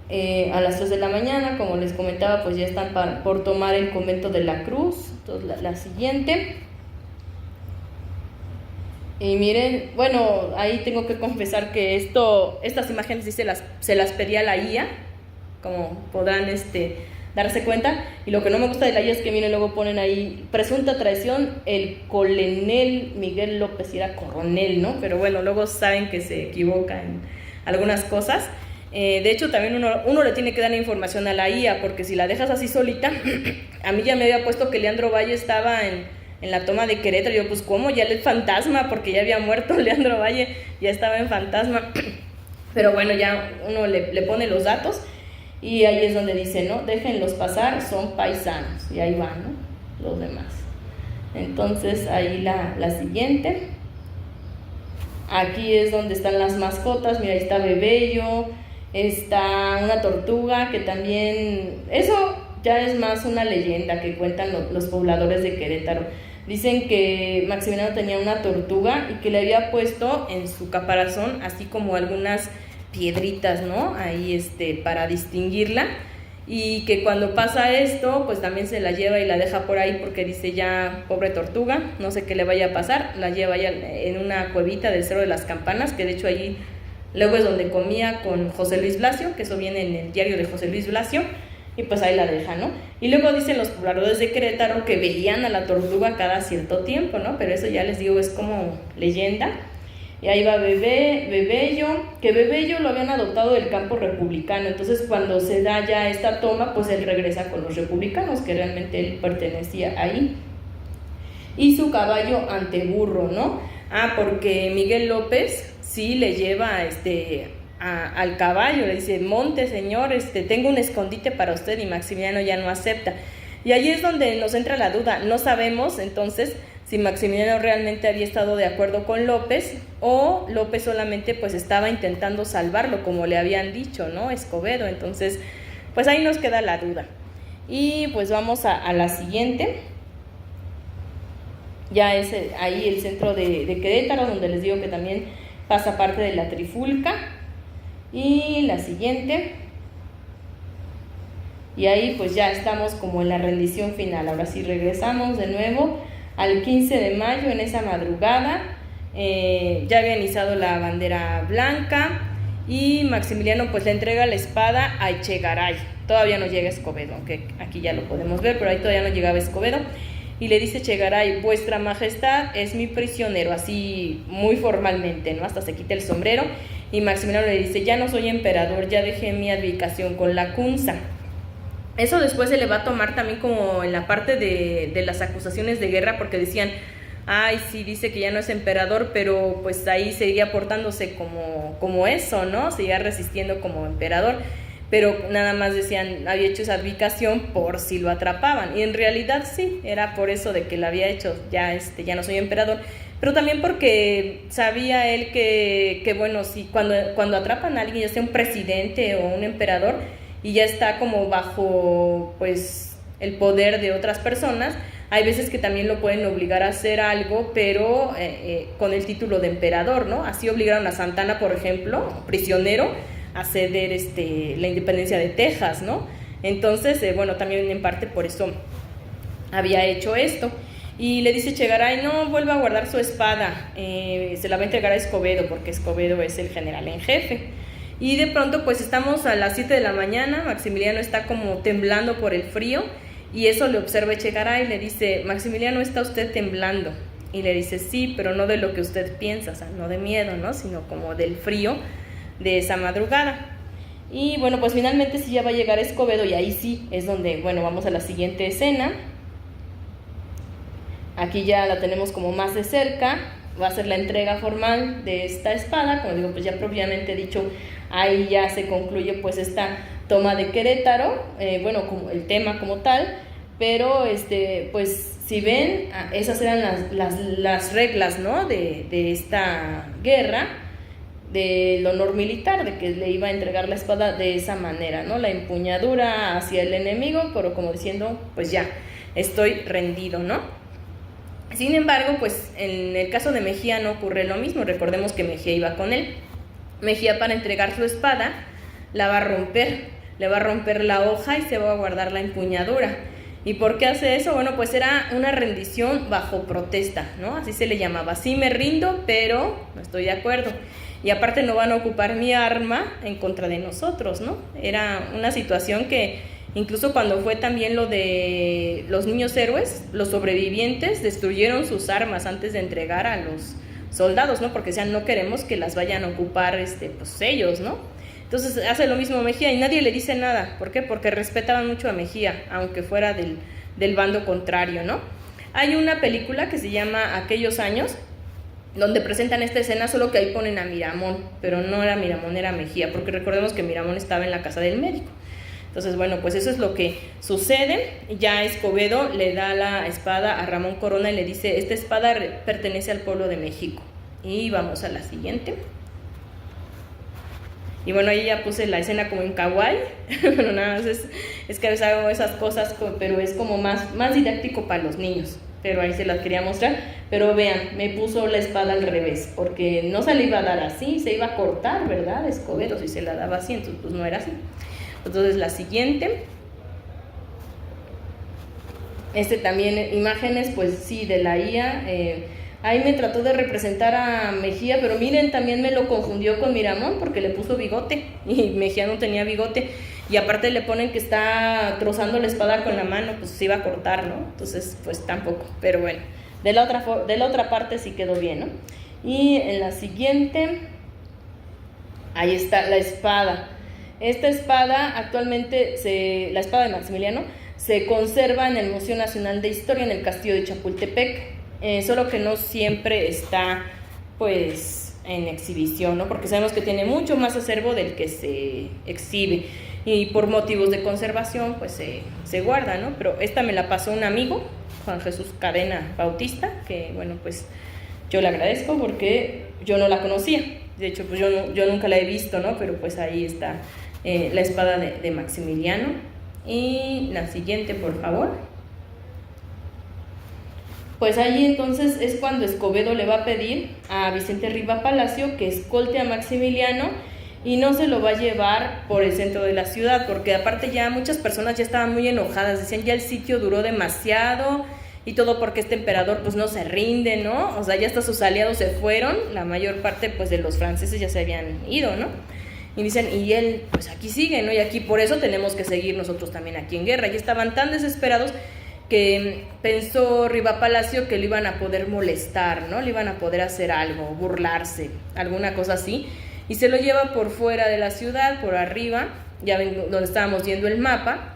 A las 3 de la mañana, como les comentaba, pues ya están por tomar el convento de la Cruz. Entonces la siguiente. Y miren, bueno, ahí tengo que confesar que estas imágenes sí se las pedí a la IA, como podrán darse cuenta. Y lo que no me gusta de la IA es que miren, luego ponen ahí presunta traición, el coronel Miguel López, y era coronel, ¿no? Pero bueno, luego saben que se equivoca en algunas cosas. De hecho, también uno le tiene que dar la información a la IA, porque si la dejas así solita, a mí ya me había puesto que Leandro Valle estaba en la toma de Querétaro. Yo, pues, ¿cómo? Ya el fantasma, porque ya había muerto Leandro Valle, ya estaba en fantasma. Pero bueno, ya uno le pone los datos, y ahí es donde dice, ¿no?, déjenlos pasar, son paisanos, y ahí van, ¿no?, los demás. Entonces, ahí la siguiente. Aquí es donde están las mascotas. Mira, ahí está Bebello, está una tortuga, que también, eso ya es más una leyenda que cuentan los pobladores de Querétaro. Dicen que Maximiliano tenía una tortuga y que le había puesto en su caparazón así como algunas piedritas, ¿no?, ahí para distinguirla, y que cuando pasa esto, pues también se la lleva y la deja por ahí, porque dice, ya, pobre tortuga, no sé qué le vaya a pasar. La lleva ya en una cuevita del Cerro de las Campanas, que de hecho allí luego es donde comía con José Luis Blasio, que eso viene en el diario de José Luis Blasio, y pues ahí la deja, ¿no? Y luego dicen los pobladores de Querétaro que veían a la tortuga cada cierto tiempo, ¿no? Pero eso ya les digo, es como leyenda. Y ahí va Bebello, que Bebello lo habían adoptado del campo republicano. Entonces, cuando se da ya esta toma, pues él regresa con los republicanos, que realmente él pertenecía ahí. Y su caballo anteburro, ¿no? Porque Miguel López sí le lleva al caballo, le dice, monte, señor, tengo un escondite para usted, y Maximiliano ya no acepta. Y ahí es donde nos entra la duda. No sabemos entonces si Maximiliano realmente había estado de acuerdo con López, o López solamente pues estaba intentando salvarlo, como le habían dicho, ¿no?, Escobedo. Entonces, pues ahí nos queda la duda. Y pues vamos a la siguiente. Ya es ahí el centro de Querétaro, donde les digo que también pasa parte de la trifulca. Y la siguiente. Y ahí pues ya estamos como en la rendición final. Ahora sí regresamos de nuevo al 15 de mayo, en esa madrugada. Ya habían izado la bandera blanca, y Maximiliano pues le entrega la espada a Echegaray. Todavía no llega Escobedo, aunque aquí ya lo podemos ver, pero ahí todavía no llegaba Escobedo. Y le dice Echegaray, vuestra majestad es mi prisionero, así muy formalmente, ¿no? Hasta se quita el sombrero. Y Maximiliano le dice, ya no soy emperador, ya dejé mi abdicación con la Cunza. Eso después se le va a tomar también como en la parte de las acusaciones de guerra, porque decían, ay, sí, dice que ya no es emperador, pero pues ahí seguía portándose como eso, ¿no? Seguía resistiendo como emperador, pero nada más decían, había hecho esa abdicación por si lo atrapaban, y en realidad sí, era por eso de que lo había hecho, ya no soy emperador, pero también porque sabía él que bueno, si cuando atrapan a alguien, ya sea un presidente o un emperador, y ya está como bajo, pues, el poder de otras personas. Hay veces que también lo pueden obligar a hacer algo, pero con el título de emperador, ¿no? Así obligaron a Santana, por ejemplo, prisionero, a ceder la independencia de Texas, ¿no? Entonces, bueno, también en parte por eso había hecho esto. Y le dice Che Garay, no, vuelva a guardar su espada, se la va a entregar a Escobedo, porque Escobedo es el general en jefe. Y de pronto, pues estamos a las 7 de la mañana, Maximiliano está como temblando por el frío, y eso le observa Che Garay y le dice, Maximiliano, ¿está usted temblando? Y le dice, sí, pero no de lo que usted piensa, o sea, no de miedo, ¿no? Sino como del frío de esa madrugada. Y bueno, pues finalmente sí ya va a llegar Escobedo, y ahí sí es donde, bueno, vamos a la siguiente escena. Aquí ya la tenemos como más de cerca, va a ser la entrega formal de esta espada, como digo, pues ya propiamente dicho, ahí ya se concluye pues esta toma de Querétaro, bueno, como el tema como tal, pero pues si ven, esas eran las reglas, ¿no? de esta guerra, del honor militar, de que le iba a entregar la espada de esa manera, ¿no? La empuñadura hacia el enemigo, pero como diciendo, pues ya, estoy rendido, ¿no? Sin embargo, pues en el caso de Mejía no ocurre lo mismo. Recordemos que Mejía iba con él. Mejía, para entregar su espada, la va a romper, le va a romper la hoja y se va a guardar la empuñadura. ¿Y por qué hace eso? Bueno, pues era una rendición bajo protesta, ¿no? Así se le llamaba. Sí me rindo, pero no estoy de acuerdo. Y aparte no van a ocupar mi arma en contra de nosotros, ¿no? Era una situación que incluso cuando fue también lo de los niños héroes, los sobrevivientes destruyeron sus armas antes de entregar a los soldados, ¿no? Porque decían, no queremos que las vayan a ocupar pues ellos, ¿no? Entonces hace lo mismo Mejía y nadie le dice nada. ¿Por qué? Porque respetaban mucho a Mejía, aunque fuera del bando contrario, ¿no? Hay una película que se llama Aquellos años, donde presentan esta escena, solo que ahí ponen a Miramón, pero no era Miramón, era Mejía, porque recordemos que Miramón estaba en la casa del médico. Entonces, bueno, pues eso es lo que sucede. Ya Escobedo le da la espada a Ramón Corona y le dice, esta espada pertenece al pueblo de México. Y vamos a la siguiente. Y bueno, ahí ya puse la escena como en kawaii, pero nada más es que a veces hago esas cosas, pero es como más didáctico para los niños. Pero ahí se las quería mostrar. Pero vean, me puso la espada al revés, porque no se le iba a dar así, se iba a cortar, ¿verdad? Escobedo, si se la daba así, entonces pues no era así. Entonces la siguiente, también imágenes, pues sí, de la IA, ahí me trató de representar a Mejía, pero miren, también me lo confundió con Miramón porque le puso bigote y Mejía no tenía bigote, y aparte le ponen que está trozando la espada con la mano, pues se iba a cortar, ¿no? Entonces pues tampoco, pero bueno, de la otra parte sí quedó bien, ¿no? Y en la siguiente, ahí está la espada. Esta espada actualmente, la espada de Maximiliano, se conserva en el Museo Nacional de Historia en el Castillo de Chapultepec, solo que no siempre está pues en exhibición, ¿no? Porque sabemos que tiene mucho más acervo del que se exhibe y por motivos de conservación pues se guarda, ¿no? Pero esta me la pasó un amigo, Juan Jesús Cadena Bautista, que bueno, pues yo le agradezco porque yo no la conocía. De hecho, pues yo nunca la he visto, ¿no? Pero pues ahí está la espada de Maximiliano. Y la siguiente, por favor. Pues ahí entonces es cuando Escobedo le va a pedir a Vicente Riva Palacio que escolte a Maximiliano y no se lo va a llevar por el centro de la ciudad, porque aparte ya muchas personas ya estaban muy enojadas, decían ya el sitio duró demasiado y todo porque este emperador pues no se rinde, ¿no? O sea, ya hasta sus aliados se fueron, la mayor parte pues de los franceses ya se habían ido, ¿no? Y dicen, y él pues aquí sigue, ¿no? Y aquí por eso tenemos que seguir nosotros también aquí en guerra. Y estaban tan desesperados que pensó Riva Palacio que le iban a poder molestar, ¿no? Le iban a poder hacer algo, burlarse, alguna cosa así. Y se lo lleva por fuera de la ciudad, por arriba, ya ven donde estábamos viendo el mapa,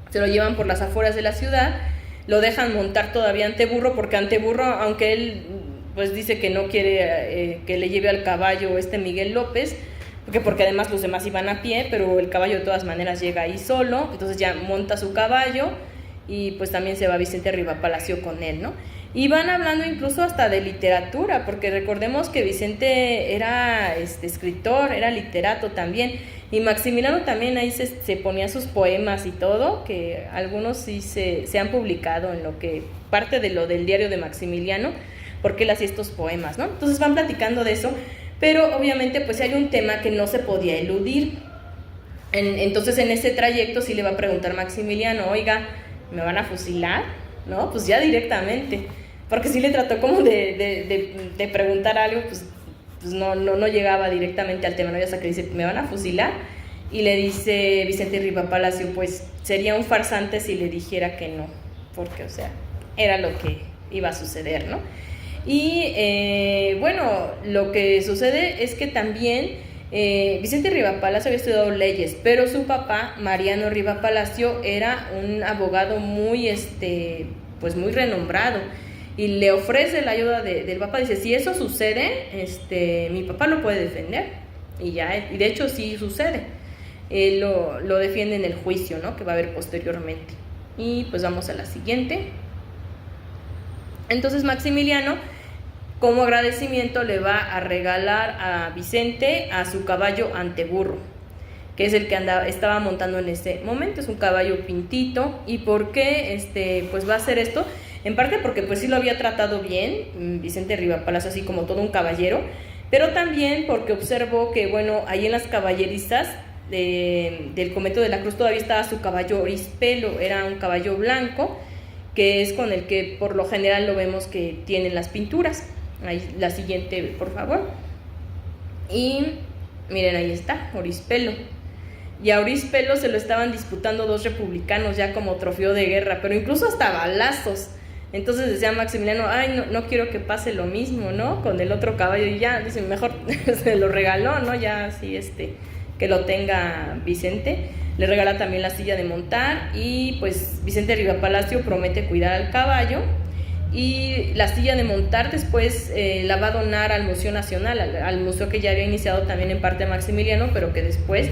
se lo llevan por las afueras de la ciudad, lo dejan montar todavía Anteburro, porque Anteburro, aunque él pues dice que no quiere que le lleve al caballo Miguel López, porque además los demás iban a pie, pero el caballo de todas maneras llega ahí solo, entonces ya monta su caballo y pues también se va Vicente Riva Palacio con él, ¿no? Y van hablando incluso hasta de literatura, porque recordemos que Vicente era escritor, era literato también, y Maximiliano también ahí se ponía sus poemas y todo, que algunos sí se han publicado en lo que parte de lo del diario de Maximiliano, porque él hacía estos poemas, ¿no? Entonces van platicando de eso, pero obviamente pues hay un tema que no se podía eludir. Entonces en ese trayecto sí le va a preguntar Maximiliano, oiga, ¿me van a fusilar? ¿No? Pues ya directamente, porque sí le trató como de preguntar algo, pues no llegaba directamente al tema, ¿no? Ya hasta que dice, ¿me van a fusilar? Y le dice Vicente Riva Palacio, pues sería un farsante si le dijera que no, porque, o sea, era lo que iba a suceder, ¿no? Y bueno, lo que sucede es que también Vicente Riva Palacio había estudiado leyes, pero su papá, Mariano Riva Palacio, era un abogado muy, pues muy renombrado, y le ofrece la ayuda del papá. Dice, si eso sucede, mi papá lo puede defender, y de hecho sí sucede. Él lo defiende en el juicio, ¿no?, que va a haber posteriormente. Y pues vamos a la siguiente. Entonces Maximiliano, como agradecimiento, le va a regalar a Vicente a su caballo Anteburro, que es el que estaba montando en ese momento. Es un caballo pintito. ¿Y por qué pues va a hacer esto? En parte porque pues sí lo había tratado bien Vicente Riva Palacio, así como todo un caballero, pero también porque observó que, bueno, ahí en las caballerizas del convento de la Cruz todavía estaba su caballo Orispelo. Era un caballo blanco, que es con el que por lo general lo vemos que tienen las pinturas. Ahí, la siguiente, por favor. Y miren, ahí está, Orispelo. Y a Orispelo se lo estaban disputando dos republicanos ya como trofeo de guerra, pero incluso hasta balazos. Entonces decía Maximiliano, ay, no quiero que pase lo mismo, ¿no?, con el otro caballo. Y ya, dice, mejor se lo regaló, ¿no?, ya así que lo tenga Vicente. Le regala también la silla de montar, y pues Vicente Riva Palacio promete cuidar al caballo. Y la silla de montar después la va a donar al Museo Nacional, al museo que ya había iniciado también en parte Maximiliano, pero que después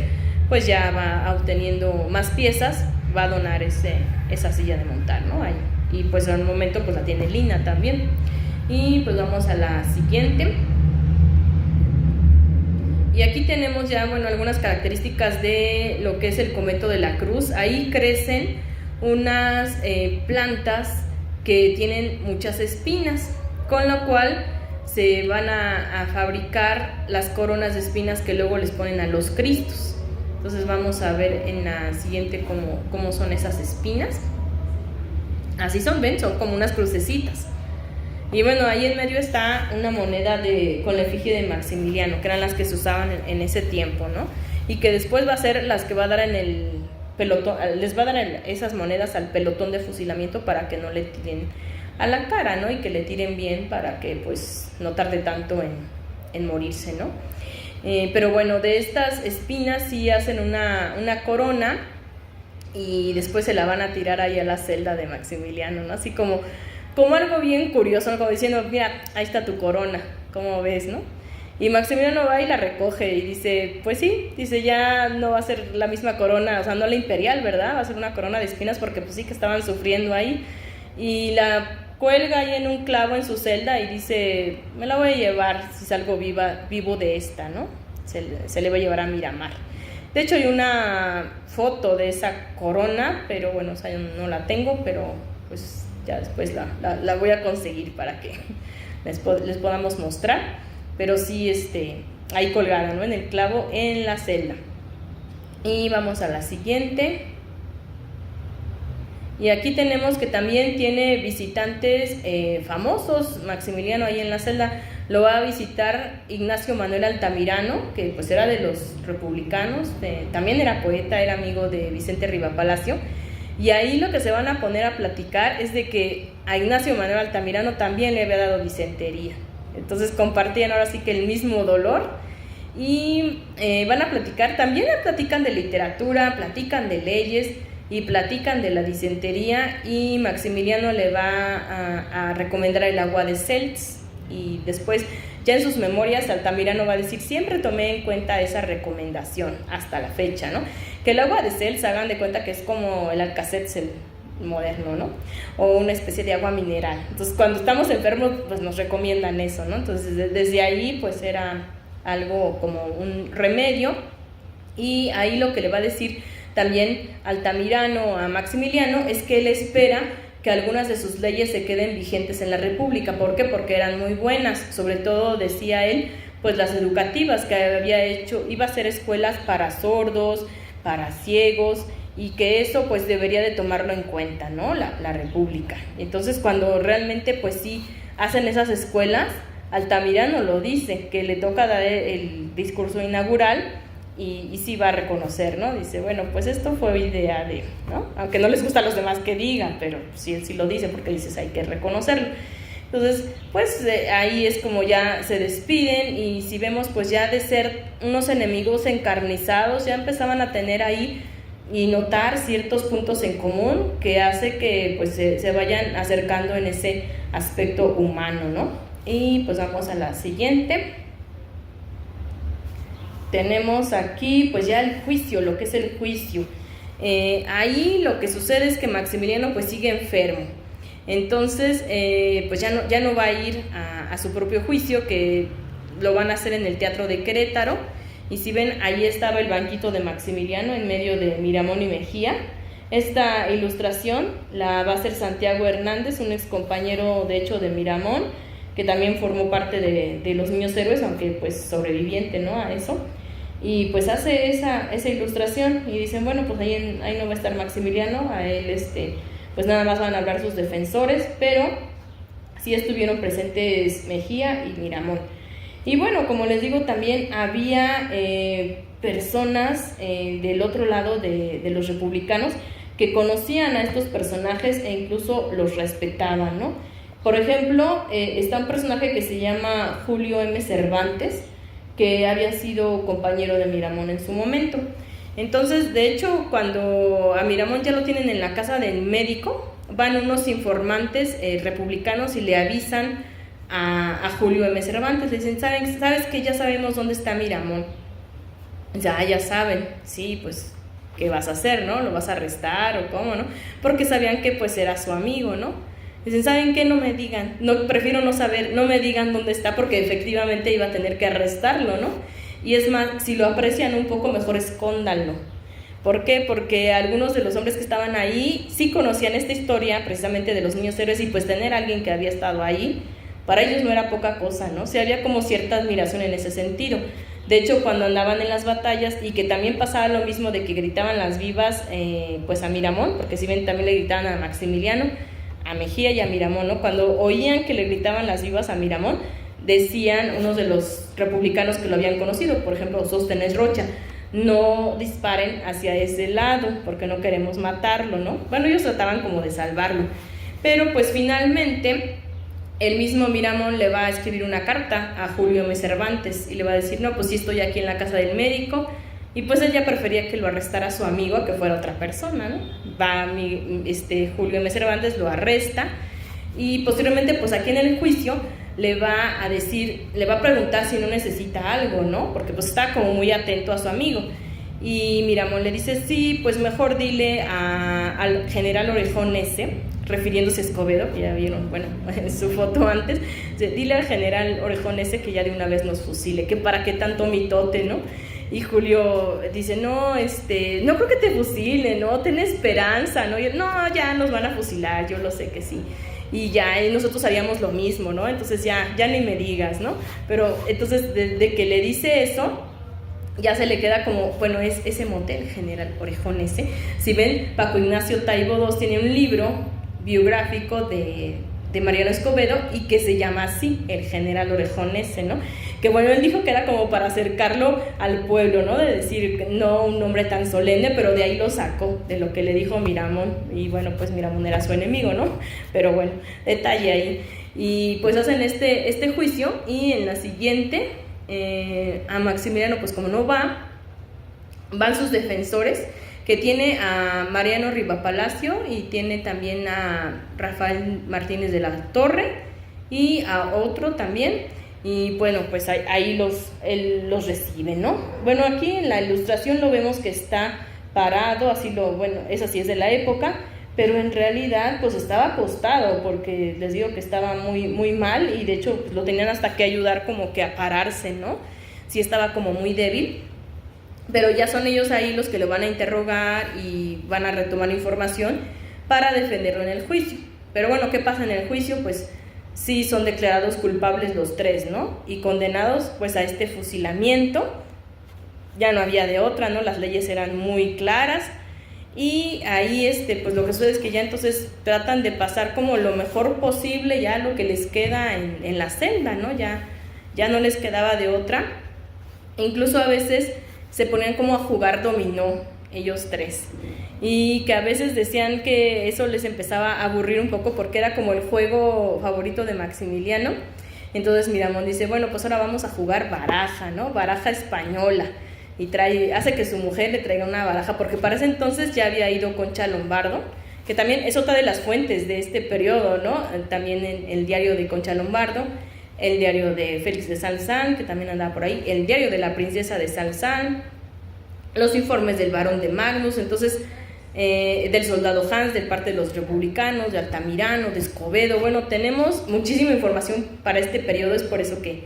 pues ya va obteniendo más piezas, va a donar esa silla de montar, ¿no? Ahí. Y pues al momento pues la tiene Lina también. Y pues vamos a la siguiente. Y aquí tenemos ya, bueno, algunas características de lo que es el convento de la Cruz. Ahí crecen unas plantas que tienen muchas espinas, con lo cual se van a fabricar las coronas de espinas que luego les ponen a los Cristos. Entonces vamos a ver en la siguiente cómo son esas espinas. Así son, ven, son como unas crucecitas. Y bueno, ahí en medio está una moneda con la efigie de Maximiliano, que eran las que se usaban en ese tiempo, ¿no? Y que después va a ser las que va a dar en el pelotón, les va a dar esas monedas al pelotón de fusilamiento para que no le tiren a la cara, ¿no? Y que le tiren bien para que pues no tarde tanto en morirse, ¿no? Pero bueno, de estas espinas sí hacen una corona, y después se la van a tirar ahí a la celda de Maximiliano, ¿no? Así como algo bien curioso, ¿no?, como diciendo, mira, ahí está tu corona, ¿cómo ves, no? Y Maximiliano va y la recoge y dice, pues sí, dice, ya no va a ser la misma corona, o sea, no la imperial, ¿verdad? Va a ser una corona de espinas, porque pues sí que estaban sufriendo ahí. Y la cuelga ahí en un clavo en su celda y dice, me la voy a llevar si salgo vivo de esta, ¿no? Se le va a llevar a Miramar. De hecho hay una foto de esa corona, pero bueno, o sea, yo no la tengo, pero pues ya después la voy a conseguir para que les podamos mostrar. Pero sí, ahí colgada, ¿no?, en el clavo en la celda. Y vamos a la siguiente. Y aquí tenemos que también tiene visitantes famosos. Maximiliano ahí en la celda lo va a visitar Ignacio Manuel Altamirano, que pues era de los republicanos, también era poeta, era amigo de Vicente Riva Palacio. Y ahí lo que se van a poner a platicar es de que a Ignacio Manuel Altamirano también le había dado disentería. Entonces compartían ahora sí que el mismo dolor. Y van a platicar, también platican de literatura, platican de leyes y platican de la disentería. Y Maximiliano le va a recomendar el agua de Seltz. Y después, ya en sus memorias, Altamirano va a decir, siempre tomé en cuenta esa recomendación hasta la fecha, ¿no? Que el agua de Seltz, hagan de cuenta que es como el Alka-Seltz moderno, ¿no? O una especie de agua mineral. Entonces, cuando estamos enfermos, pues nos recomiendan eso, ¿no? Entonces, desde ahí, pues era algo como un remedio, y ahí lo que le va a decir también Altamirano a Maximiliano es que él espera que algunas de sus leyes se queden vigentes en la República. ¿Por qué? Porque eran muy buenas, sobre todo, decía él, pues las educativas que había hecho, iba a ser escuelas para sordos, para ciegos, y que eso pues debería de tomarlo en cuenta, ¿no? La República. Entonces, cuando realmente pues sí hacen esas escuelas, Altamirano lo dice, que le toca dar el discurso inaugural, y sí va a reconocer, ¿no? Dice, bueno, pues esto fue idea de, ¿no? Aunque no les gusta a los demás que digan, pero sí, él sí lo dice, porque dices, hay que reconocerlo. Entonces, pues ahí es como ya se despiden, y si vemos, pues ya de ser unos enemigos encarnizados, ya empezaban a tener ahí y notar ciertos puntos en común que hace que pues se vayan acercando en ese aspecto humano, ¿no? Y pues vamos a la siguiente. Tenemos aquí pues ya el juicio, lo que es el juicio. Ahí lo que sucede es que Maximiliano pues sigue enfermo. Entonces pues ya no va a ir a su propio juicio, que lo van a hacer en el Teatro de Querétaro. Y si ven, ahí estaba el banquito de Maximiliano en medio de Miramón y Mejía. Esta ilustración la va a hacer Santiago Hernández, un ex compañero de hecho de Miramón, que también formó parte de los Niños Héroes, aunque pues sobreviviente, ¿no?, a eso. Y pues hace esa ilustración, y dicen, bueno, pues ahí no va a estar Maximiliano, a él pues nada más van a hablar sus defensores, pero sí estuvieron presentes Mejía y Miramón. Y bueno, como les digo, también había personas del otro lado de los republicanos que conocían a estos personajes e incluso los respetaban, ¿no? Por ejemplo, está un personaje que se llama Julio M. Cervantes, que había sido compañero de Miramón en su momento. Entonces, de hecho, cuando a Miramón ya lo tienen en la casa del médico, van unos informantes republicanos y le avisan a Julio M. Cervantes, le dicen, ¿sabes que ya sabemos dónde está Miramón? Ya saben, sí, pues, ¿qué vas a hacer, no? ¿Lo vas a arrestar o cómo, no? Porque sabían que pues era su amigo, ¿no? Dicen, ¿saben qué? No me digan, prefiero no saber, no me digan dónde está, porque efectivamente iba a tener que arrestarlo, ¿no? Y es más, si lo aprecian un poco, mejor escóndanlo. ¿Por qué? Porque algunos de los hombres que estaban ahí sí conocían esta historia precisamente de los Niños Héroes, y pues tener a alguien que había estado ahí, para ellos no era poca cosa, ¿no? O sea, había como cierta admiración en ese sentido. De hecho, cuando andaban en las batallas, y que también pasaba lo mismo de que gritaban las vivas pues a Miramón, porque si ven también le gritaban a Maximiliano, a Mejía y a Miramón, ¿no? Cuando oían que le gritaban las vivas a Miramón, decían unos de los republicanos que lo habían conocido, por ejemplo Sóstenes Rocha, no disparen hacia ese lado porque no queremos matarlo, ¿no? Bueno, ellos trataban como de salvarlo, pero pues finalmente el mismo Miramón le va a escribir una carta a Julio M. Cervantes y le va a decir, no, pues sí estoy aquí en la casa del médico. Y pues ella prefería que lo arrestara su amigo a que fuera otra persona, ¿no? Va Julio M. Cervantes, lo arresta, y posteriormente pues aquí en el juicio le va a preguntar si no necesita algo, ¿no? Porque pues está como muy atento a su amigo. Y Miramón le dice, sí, pues mejor dile al general Orejón ese, refiriéndose a Escobedo, que ya vieron, bueno, en su foto antes, dile al general Orejón ese que ya de una vez nos fusile, que para qué tanto mitote, ¿no? Y Julio dice, no creo que te fusilen, ¿no? Ten esperanza, ¿no? No, ya nos van a fusilar, yo lo sé que sí. Y ya nosotros haríamos lo mismo, ¿no? Entonces ya ni me digas, ¿no? Pero entonces de que le dice eso, ya se le queda como, bueno, es ese motel, general Orejón ese. Si ven, Paco Ignacio Taibo II tiene un libro biográfico de Mariano Escobedo, y que se llama así, el general Orejón ese, ¿no? Que bueno, él dijo que era como para acercarlo al pueblo, ¿no? De decir, no un nombre tan solemne, pero de ahí lo sacó, de lo que le dijo Miramón, y bueno, pues Miramón era su enemigo, ¿no? Pero bueno, detalle ahí. Y pues hacen este juicio, y en la siguiente, a Maximiliano, pues como no van sus defensores, que tiene a Mariano Rivapalacio, y tiene también a Rafael Martínez de la Torre, y a otro también. Y bueno, pues ahí él los recibe, ¿no? Bueno, aquí en la ilustración lo vemos que está parado, bueno, esa sí es de la época, pero en realidad pues estaba acostado, porque les digo que estaba muy, muy mal, y de hecho pues, lo tenían hasta que ayudar como que a pararse, ¿no? Sí estaba como muy débil, pero ya son ellos ahí los que lo van a interrogar y van a retomar información para defenderlo en el juicio. Pero bueno, ¿qué pasa en el juicio? Pues sí son declarados culpables los tres, ¿no? Y condenados pues a este fusilamiento. Ya no había de otra, ¿no? Las leyes eran muy claras. Y ahí pues lo que sucede es que ya entonces tratan de pasar como lo mejor posible ya lo que les queda en la celda, ¿no? Ya no les quedaba de otra. Incluso a veces se ponían como a jugar dominó ellos tres, y que a veces decían que eso les empezaba a aburrir un poco porque era como el juego favorito de Maximiliano. Entonces Miramón dice, bueno, pues ahora vamos a jugar baraja, ¿no? Baraja española. Y hace que su mujer le traiga una baraja, porque para ese entonces ya había ido Concha Lombardo, que también es otra de las fuentes de este periodo, ¿no? También en el diario de Concha Lombardo, el diario de Félix de Salzán, que también andaba por ahí, el diario de la princesa de Salzán, los informes del barón de Magnus, entonces del soldado Hans, de parte de los republicanos, de Altamirano, de Escobedo. Bueno, tenemos muchísima información para este periodo, es por eso que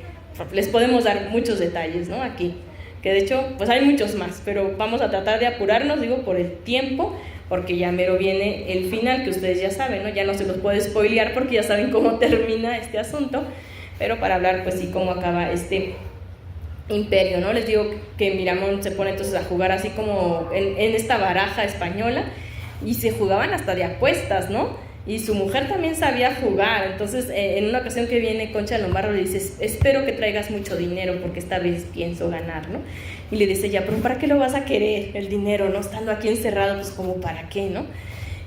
les podemos dar muchos detalles, ¿no? Aquí, que de hecho, pues hay muchos más, pero vamos a tratar de apurarnos, digo, por el tiempo, porque ya mero viene el final, que ustedes ya saben, ¿no? Ya no se los puede spoilear porque ya saben cómo termina este asunto, pero para hablar, pues sí, cómo acaba este imperio, ¿no? Les digo que Miramón se pone entonces a jugar así como en esta baraja española, y se jugaban hasta de apuestas, ¿no? Y su mujer también sabía jugar. Entonces en una ocasión que viene Concha Lombardo le dice, espero que traigas mucho dinero porque esta vez pienso ganar, ¿no? Y le dice, ya, pero ¿para qué lo vas a querer el dinero, no? Estando aquí encerrado, pues como para qué, ¿no?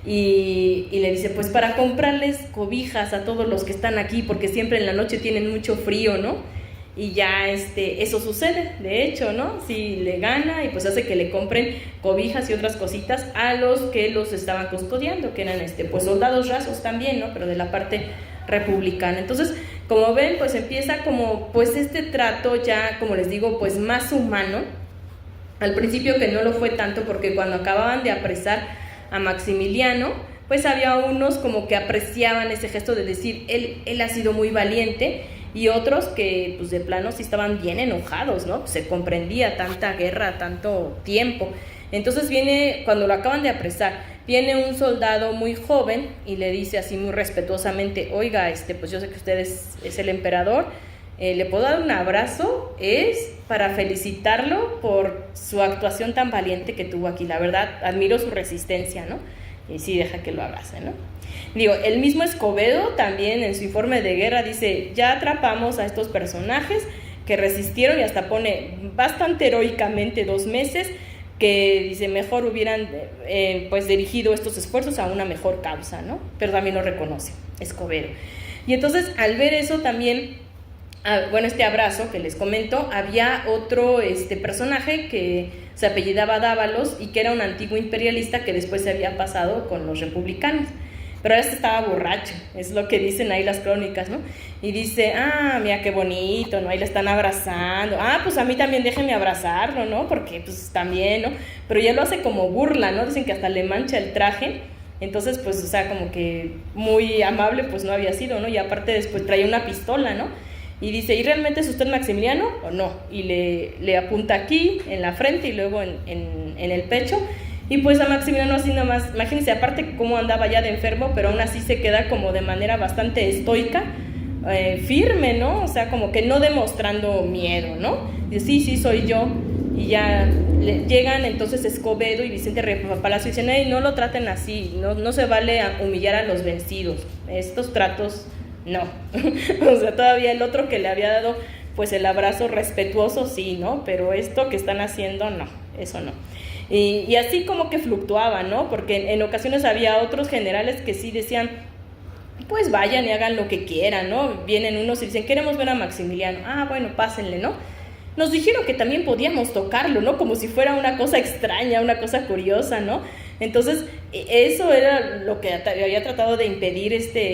Y le dice, pues para comprarles cobijas a todos los que están aquí, porque siempre en la noche tienen mucho frío, ¿no? Y ya eso sucede, de hecho, ¿no? Si le gana, y pues hace que le compren cobijas y otras cositas a los que los estaban custodiando, que eran pues soldados rasos también, ¿no? Pero de la parte republicana. Entonces, como ven, pues empieza como pues este trato ya, como les digo, pues más humano. Al principio que no lo fue tanto, porque cuando acababan de apresar a Maximiliano, pues había unos como que apreciaban ese gesto de decir, él ha sido muy valiente, y otros que pues de plano sí estaban bien enojados, ¿no? Se comprendía tanta guerra, tanto tiempo. Entonces cuando lo acaban de apresar, viene un soldado muy joven y le dice así muy respetuosamente, oiga, pues yo sé que usted es el emperador, ¿le puedo dar un abrazo? Es para felicitarlo por su actuación tan valiente que tuvo aquí. La verdad, admiro su resistencia, ¿no? Y sí, deja que lo abrace, ¿no? Digo, el mismo Escobedo también en su informe de guerra dice, ya atrapamos a estos personajes que resistieron, y hasta pone bastante heroicamente 2 meses, que dice, mejor hubieran pues dirigido estos esfuerzos a una mejor causa, ¿no? Pero también lo reconoce Escobedo. Y entonces al ver eso también, bueno, este abrazo que les comento, había otro personaje que se apellidaba Dávalos y que era un antiguo imperialista que después se había pasado con los republicanos. Pero este estaba borracho, es lo que dicen ahí las crónicas, ¿no? Y dice, mira qué bonito, ¿no? Ahí le están abrazando. Pues a mí también déjenme abrazarlo, ¿no? Porque pues también, ¿no? Pero ya lo hace como burla, ¿no? Dicen que hasta le mancha el traje. Entonces, pues, o sea, como que muy amable, pues no había sido, ¿no? Y aparte después traía una pistola, ¿no? Y dice, ¿y realmente es usted Maximiliano o no? Y le apunta aquí, en la frente, y luego en el pecho. Y pues a Maximiliano así nomás, imagínense, aparte cómo andaba ya de enfermo, pero aún así se queda como de manera bastante estoica, firme, ¿no? O sea, como que no demostrando miedo, ¿no? Dice, sí, soy yo. Y ya llegan entonces Escobedo y Vicente Palacio y dicen, no lo traten así, no se vale humillar a los vencidos, estos tratos no. O sea, todavía el otro que le había dado pues el abrazo respetuoso sí, ¿no? Pero esto que están haciendo no, eso no. Y así como que fluctuaba, ¿no? Porque en ocasiones había otros generales que sí decían, pues vayan y hagan lo que quieran, ¿no? Vienen unos y dicen, queremos ver a Maximiliano. Bueno, pásenle, ¿no? Nos dijeron que también podíamos tocarlo, ¿no? Como si fuera una cosa extraña, una cosa curiosa, ¿no? Entonces, eso era lo que había tratado de impedir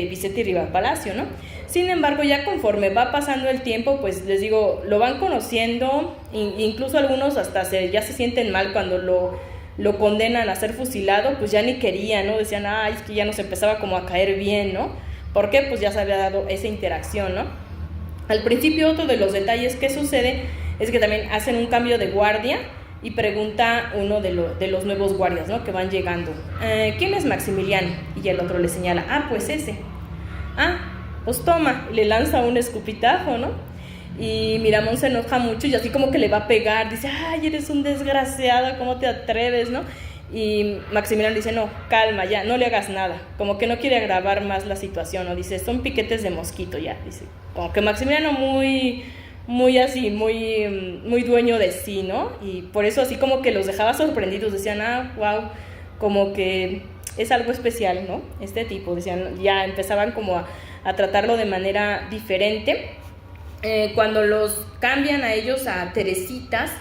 Vicente Rivapalacio, ¿no? Sin embargo, ya conforme va pasando el tiempo, pues les digo, lo van conociendo, incluso algunos hasta ya se sienten mal cuando lo condenan a ser fusilado, pues ya ni quería, ¿no? Decían, ay, es que ya nos empezaba como a caer bien, ¿no? ¿Por qué? Pues ya se había dado esa interacción, ¿no? Al principio, otro de los detalles que sucede es que también hacen un cambio de guardia y pregunta uno de los nuevos guardias, ¿no? Que van llegando, ¿quién es Maximiliano? Y el otro le señala, pues ese. Pues toma, y le lanza un escupitajo, ¿no? Y Miramón se enoja mucho y así como que le va a pegar, dice, ay, eres un desgraciado, ¿cómo te atreves, no? Y Maximiliano dice, no, calma, ya, no le hagas nada, como que no quiere agravar más la situación, ¿no? Dice, son piquetes de mosquito, ya, dice, como que Maximiliano muy dueño de sí, ¿no? Y por eso así como que los dejaba sorprendidos, decían, wow, como que es algo especial, ¿no? Este tipo, decían, ya empezaban como a tratarlo de manera diferente. Cuando los cambian a ellos a Teresitas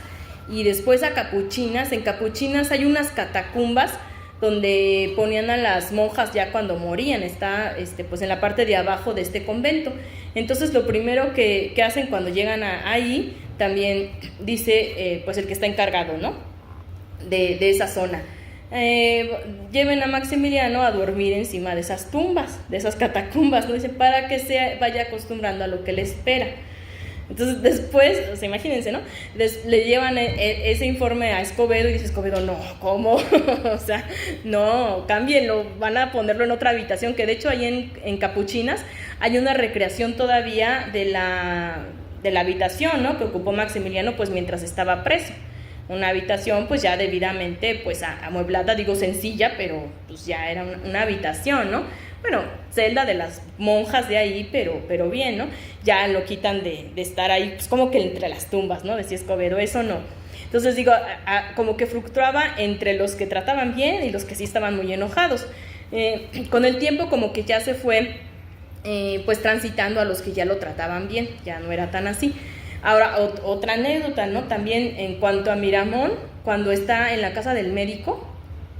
y después a Capuchinas, en Capuchinas hay unas catacumbas donde ponían a las monjas ya cuando morían, está pues en la parte de abajo de este convento. Entonces lo primero que hacen cuando llegan ahí, también dice pues el que está encargado, ¿no? de esa zona, lleven a Maximiliano a dormir encima de esas tumbas, de esas catacumbas, ¿no? Dice, para que se vaya acostumbrando a lo que le espera. Entonces después, o sea, imagínense, ¿no? Le llevan ese informe a Escobedo y dice Escobedo, no, ¿cómo? O sea, no, cámbienlo, van a ponerlo en otra habitación, que de hecho ahí en Capuchinas hay una recreación todavía de la habitación, ¿no? Que ocupó Maximiliano pues mientras estaba preso. Una habitación pues ya debidamente pues amueblada, digo sencilla, pero pues ya era una habitación, ¿no? Bueno, celda de las monjas de ahí, pero bien, ¿no? Ya lo quitan de estar ahí, pues como que entre las tumbas, ¿no? Decía Escobedo, eso no. Entonces digo, como que fluctuaba entre los que trataban bien y los que sí estaban muy enojados. Con el tiempo como que ya se fue pues transitando a los que ya lo trataban bien, ya no era tan así. Ahora, otra anécdota, ¿no? También en cuanto a Miramón, cuando está en la casa del médico,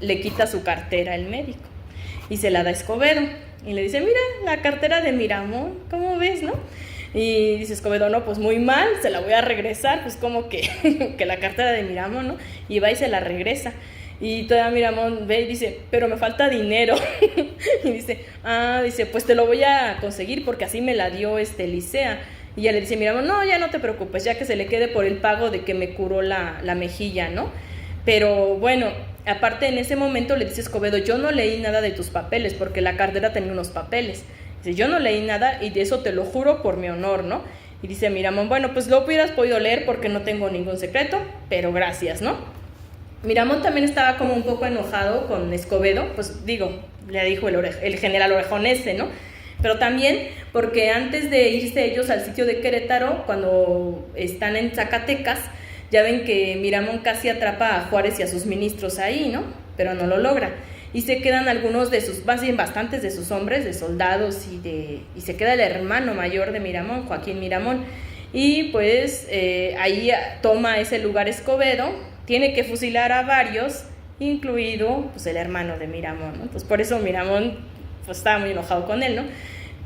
le quita su cartera el médico y se la da a Escobedo y le dice, mira, la cartera de Miramón, ¿cómo ves, no? Y dice Escobedo, no, pues muy mal, se la voy a regresar, pues como que la cartera de Miramón, ¿no? Y va y se la regresa. Y todavía Miramón ve y dice, pero me falta dinero. Y dice, pues te lo voy a conseguir porque así me la dio Licea. Y ya le dice, Miramón, no, ya no te preocupes, ya que se le quede por el pago de que me curó la mejilla, ¿no? Pero bueno, aparte en ese momento le dice Escobedo, yo no leí nada de tus papeles, porque la cartera tenía unos papeles. Dice, yo no leí nada y de eso te lo juro por mi honor, ¿no? Y dice Miramón, bueno, pues lo hubieras podido leer porque no tengo ningún secreto, pero gracias, ¿no? Miramón también estaba como un poco enojado con Escobedo, pues digo, le dijo el general Orejonese, ¿no? Pero también porque antes de irse ellos al sitio de Querétaro, cuando están en Zacatecas, ya ven que Miramón casi atrapa a Juárez y a sus ministros ahí, ¿no? Pero no lo logra. Y se quedan algunos de sus, más bien bastantes de sus hombres, de soldados, y se queda el hermano mayor de Miramón, Joaquín Miramón. Y pues ahí toma ese lugar Escobedo, tiene que fusilar a varios, incluido pues el hermano de Miramón, ¿no? Entonces por eso Miramón pues estaba muy enojado con él, ¿no?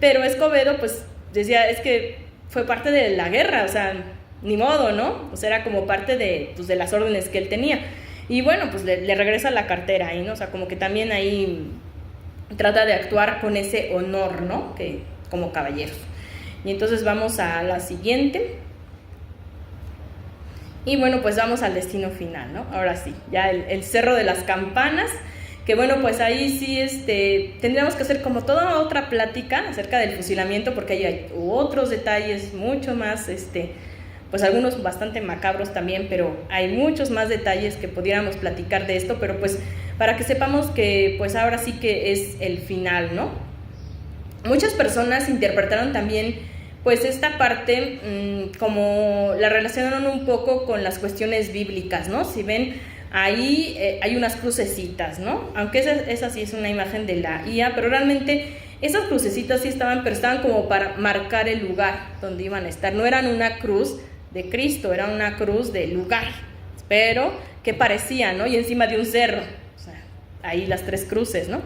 Pero Escobedo pues decía, es que fue parte de la guerra, o sea, ni modo, ¿no? O sea, era como parte de las órdenes que él tenía. Y bueno, pues le regresa la cartera ahí, ¿no? O sea, como que también ahí trata de actuar con ese honor, ¿no? Que como caballeros. Y entonces vamos a la siguiente. Y bueno, pues vamos al destino final, ¿no? Ahora sí, ya el Cerro de las Campanas, que bueno, pues ahí sí tendríamos que hacer como toda otra plática acerca del fusilamiento, porque ahí hay otros detalles mucho más, pues algunos bastante macabros también, pero hay muchos más detalles que pudiéramos platicar de esto, pero pues para que sepamos que pues ahora sí que es el final, ¿no? Muchas personas interpretaron también pues esta parte como la relacionaron un poco con las cuestiones bíblicas, ¿no? Si ven, ahí hay unas crucecitas, ¿no? Aunque esa sí es una imagen de la IA, pero realmente esas crucecitas sí estaban, pero estaban como para marcar el lugar donde iban a estar. No eran una cruz de Cristo, era una cruz de lugar, pero que parecía, ¿no? Y encima de un cerro, o sea, ahí las tres cruces, ¿no?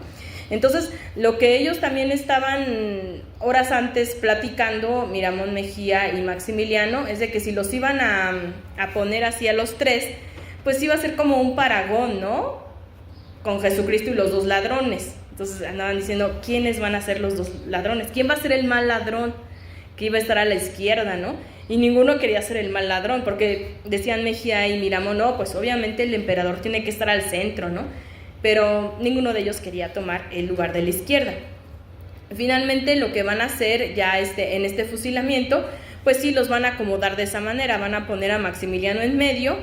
Entonces, lo que ellos también estaban horas antes platicando, Miramón Mejía y Maximiliano, es de que si los iban a poner así a los tres, pues iba a ser como un paragón, ¿no? Con Jesucristo y los dos ladrones. Entonces andaban diciendo, ¿quiénes van a ser los dos ladrones? ¿Quién va a ser el mal ladrón que iba a estar a la izquierda, ¿no? Y ninguno quería ser el mal ladrón, porque decían Mejía y Miramón, no, pues obviamente el emperador tiene que estar al centro, ¿no? Pero ninguno de ellos quería tomar el lugar de la izquierda. Finalmente lo que van a hacer ya en este fusilamiento, pues sí los van a acomodar de esa manera, van a poner a Maximiliano en medio,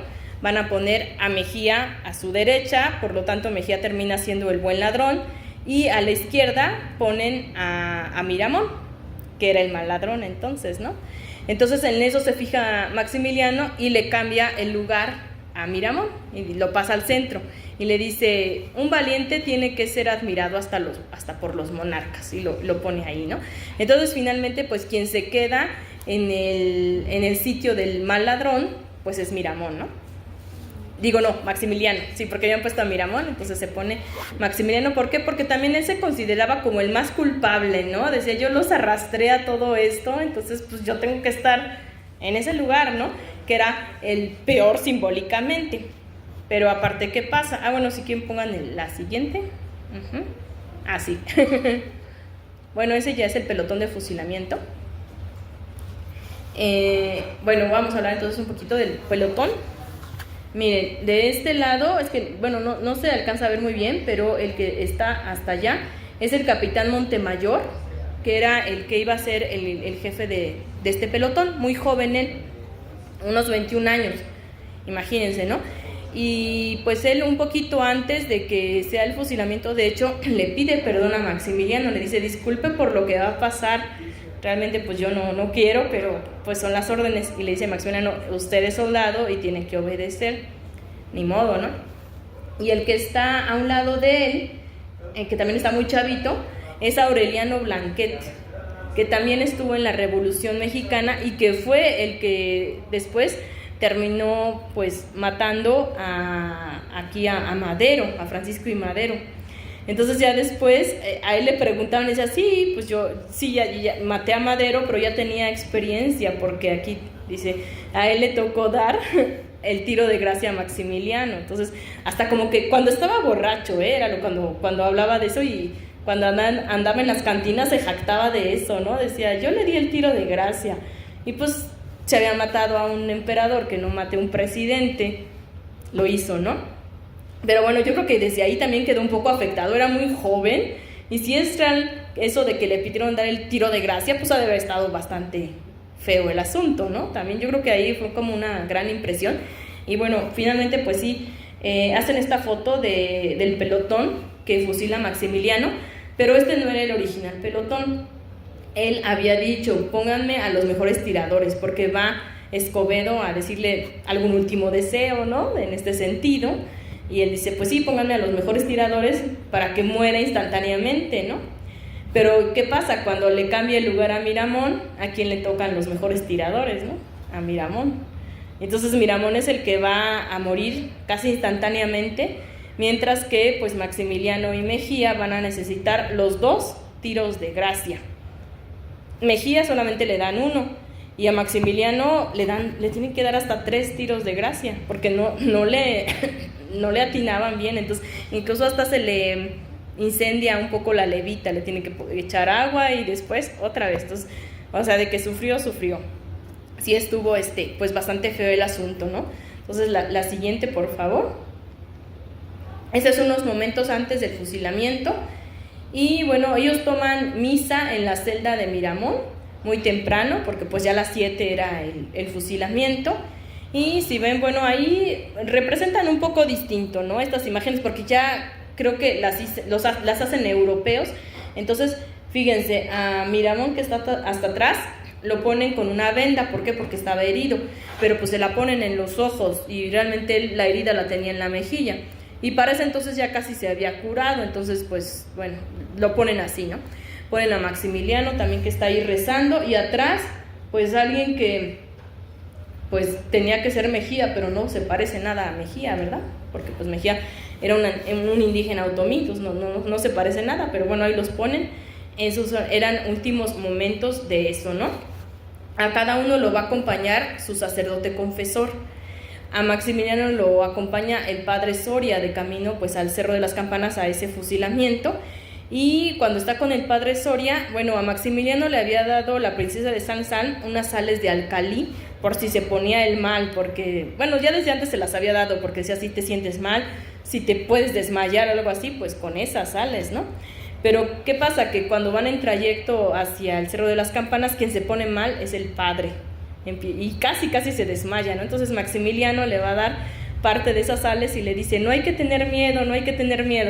van a poner a Mejía a su derecha, por lo tanto Mejía termina siendo el buen ladrón, y a la izquierda ponen a Miramón, que era el mal ladrón entonces, ¿no? Entonces en eso se fija Maximiliano y le cambia el lugar a Miramón y lo pasa al centro y le dice, un valiente tiene que ser admirado hasta por los monarcas, y lo pone ahí, ¿no? Entonces finalmente pues quien se queda en el sitio del mal ladrón pues es Miramón, ¿no? Digo, no, Maximiliano, sí, porque habían puesto a Miramón, entonces se pone Maximiliano. ¿Por qué? Porque también él se consideraba como el más culpable, ¿no? Decía, yo los arrastré a todo esto, entonces pues yo tengo que estar en ese lugar, ¿no? Que era el peor simbólicamente. Pero aparte, ¿qué pasa? Bueno, si quieren pongan la siguiente. Sí. Bueno, ese ya es el pelotón de fusilamiento. Bueno, vamos a hablar entonces un poquito del pelotón. Miren, de este lado, es que, bueno, no se alcanza a ver muy bien, pero el que está hasta allá es el capitán Montemayor, que era el que iba a ser el jefe de este pelotón, muy joven él, unos 21 años, imagínense, ¿no? Y pues él un poquito antes de que sea el fusilamiento, de hecho, le pide perdón a Maximiliano, le dice, disculpe por lo que va a pasar, realmente pues yo no quiero, pero pues son las órdenes. Y le dice Maximiliano, usted es soldado y tiene que obedecer, ni modo, ¿no? Y el que está a un lado de él, que también está muy chavito, es Aureliano Blanquet, que también estuvo en la Revolución Mexicana y que fue el que después terminó pues matando a Madero, a Francisco y Madero. Entonces ya después a él le preguntaban, y decía, sí, pues yo sí, ya maté a Madero, pero ya tenía experiencia, porque aquí dice, a él le tocó dar el tiro de gracia a Maximiliano. Entonces, hasta como que cuando estaba borracho, era cuando hablaba de eso, y cuando andaba en las cantinas se jactaba de eso, ¿no? Decía, yo le di el tiro de gracia. Y pues se había matado a un emperador, que no mate a un presidente, lo hizo, ¿no? Pero bueno, yo creo que desde ahí también quedó un poco afectado, era muy joven, y si es real eso de que le pidieron dar el tiro de gracia, pues ha de haber estado bastante feo el asunto, ¿no? También yo creo que ahí fue como una gran impresión. Y bueno, finalmente pues sí, hacen esta foto del pelotón que fusila Maximiliano, pero este no era el original pelotón. Él había dicho, pónganme a los mejores tiradores, porque va Escobedo a decirle algún último deseo, ¿no? En este sentido. Y él dice, pues sí, pónganme a los mejores tiradores para que muera instantáneamente, ¿no? Pero, ¿qué pasa? Cuando le cambia el lugar a Miramón, ¿a quién le tocan los mejores tiradores, no? A Miramón. Entonces Miramón es el que va a morir casi instantáneamente, mientras que pues Maximiliano y Mejía van a necesitar los 2 tiros de gracia. Mejía solamente le dan 1, y a Maximiliano le tienen que dar hasta 3 tiros de gracia, porque no le atinaban bien. Entonces incluso hasta se le incendia un poco la levita, le tienen que echar agua y después otra vez. Entonces, o sea, de que sufrió. Sí estuvo pues bastante feo el asunto, ¿no? Entonces la siguiente, por favor. Esos son unos momentos antes del fusilamiento. Y bueno, ellos toman misa en la celda de Miramón muy temprano, porque pues ya a las 7 era el fusilamiento. Y si ven, bueno, ahí representan un poco distinto, ¿no? Estas imágenes, porque ya creo que las hacen europeos. Entonces, fíjense, a Miramón, que está hasta atrás, lo ponen con una venda. ¿Por qué? Porque estaba herido, pero pues se la ponen en los ojos, y realmente la herida la tenía en la mejilla. Y para ese entonces ya casi se había curado, entonces pues, bueno, lo ponen así, ¿no? Ponen a Maximiliano también, que está ahí rezando, y atrás, pues alguien que pues tenía que ser Mejía, pero no se parece nada a Mejía, ¿verdad? Porque pues Mejía era un indígena otomí, entonces no se parece nada, pero bueno, ahí los ponen. Esos eran últimos momentos de eso, ¿no? A cada uno lo va a acompañar su sacerdote confesor. a Maximiliano lo acompaña el padre Soria de camino pues al Cerro de las Campanas a ese fusilamiento. Y cuando está con el padre Soria, bueno, a Maximiliano le había dado la princesa de Salzán unas sales de alcalí por si se ponía él mal, porque, bueno, ya desde antes se las había dado, porque decía, si te sientes mal, si te puedes desmayar o algo así, pues con esas sales, ¿no? Pero, ¿qué pasa? Que cuando van en trayecto hacia el Cerro de las Campanas, quien se pone mal es el padre, y casi se desmaya, ¿no? Entonces Maximiliano le va a dar parte de esas sales y le dice, no hay que tener miedo,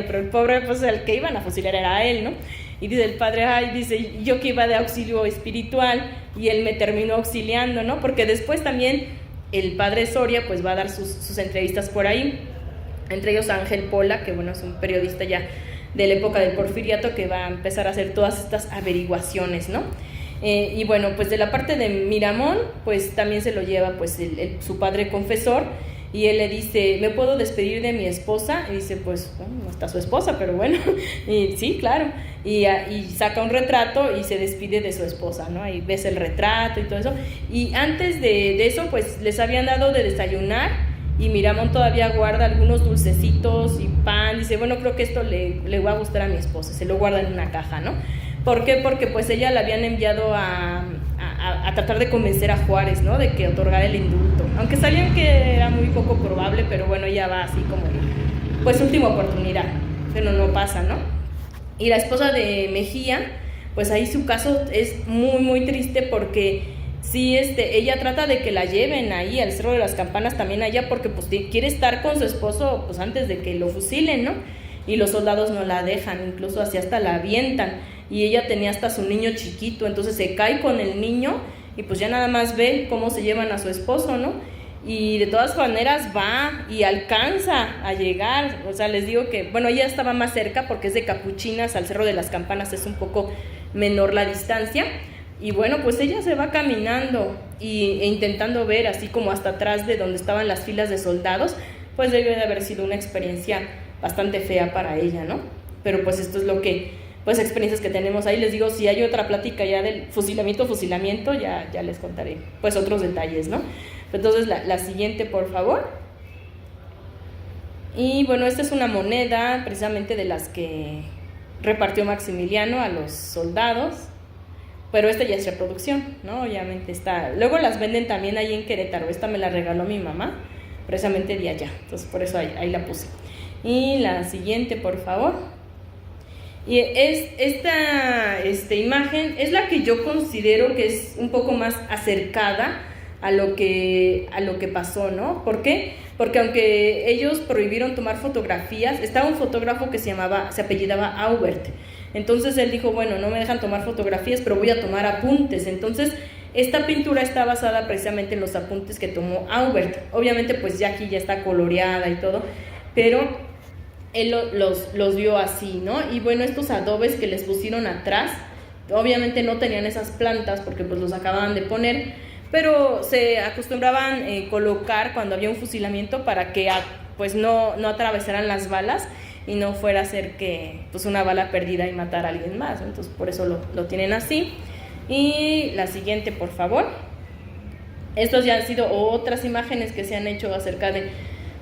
pero el pobre, pues el que iban a fusilar era él, ¿no? Y dice el padre, ay, dice, yo que iba de auxilio espiritual y él me terminó auxiliando, ¿no? Porque después también el padre Soria pues va a dar sus entrevistas por ahí, entre ellos Ángel Pola, que bueno, es un periodista ya de la época del Porfiriato, que va a empezar a hacer todas estas averiguaciones, ¿no? Y bueno, pues de la parte de Miramón, pues también se lo lleva pues su padre confesor, y él le dice, ¿me puedo despedir de mi esposa? Y dice, pues, bueno, no está su esposa, pero bueno, y sí, claro, y saca un retrato y se despide de su esposa, ¿no? Ahí ves el retrato y todo eso, y antes de eso, pues, les habían dado de desayunar, y Miramón todavía guarda algunos dulcecitos y pan, dice, bueno, creo que esto le va a gustar a mi esposa, se lo guarda en una caja, ¿no? ¿Por qué? Porque pues ella la habían enviado a tratar de convencer a Juárez, ¿no? De que otorgara el indulto, aunque sabían que era muy poco probable, pero bueno, ella va así como, pues última oportunidad, pero no pasa, ¿no? Y la esposa de Mejía, pues ahí su caso es muy triste, porque sí, ella trata de que la lleven ahí al Cerro de las Campanas también allá, porque pues quiere estar con su esposo pues antes de que lo fusilen, ¿no? Y los soldados no la dejan, incluso así hasta la avientan, y ella tenía hasta su niño chiquito, entonces se cae con el niño y pues ya nada más ve cómo se llevan a su esposo, ¿no? Y de todas maneras va y alcanza a llegar, o sea, les digo que, bueno, ella estaba más cerca porque es de Capuchinas al Cerro de las Campanas, es un poco menor la distancia, y bueno, pues ella se va caminando e intentando ver así como hasta atrás de donde estaban las filas de soldados, pues debe de haber sido una experiencia bastante fea para ella, ¿no? Pero pues esto es lo que, pues experiencias que tenemos ahí. Les digo, si hay otra plática ya del fusilamiento, ya les contaré pues otros detalles, ¿no? Entonces la siguiente, por favor. Y bueno, esta es una moneda precisamente de las que repartió Maximiliano a los soldados, pero esta ya es reproducción, ¿no? Obviamente está, luego las venden también ahí en Querétaro, esta me la regaló mi mamá, precisamente de allá, entonces por eso ahí la puse. Y la siguiente, por favor. Y esta imagen es la que yo considero que es un poco más acercada a lo que pasó, ¿no? ¿Por qué? Porque aunque ellos prohibieron tomar fotografías, estaba un fotógrafo que se apellidaba Aubert. Entonces él dijo, bueno, no me dejan tomar fotografías, pero voy a tomar apuntes. Entonces esta pintura está basada precisamente en los apuntes que tomó Aubert. Obviamente pues ya aquí ya está coloreada y todo, pero él los vio así, ¿no? Y bueno, estos adobes que les pusieron atrás, obviamente no tenían esas plantas porque pues los acababan de poner, pero se acostumbraban colocar cuando había un fusilamiento para que pues no atravesaran las balas y no fuera a ser que pues una bala perdida y matar a alguien más, ¿no? Entonces por eso lo tienen así. Y la siguiente, por favor. Estos ya han sido otras imágenes que se han hecho acerca de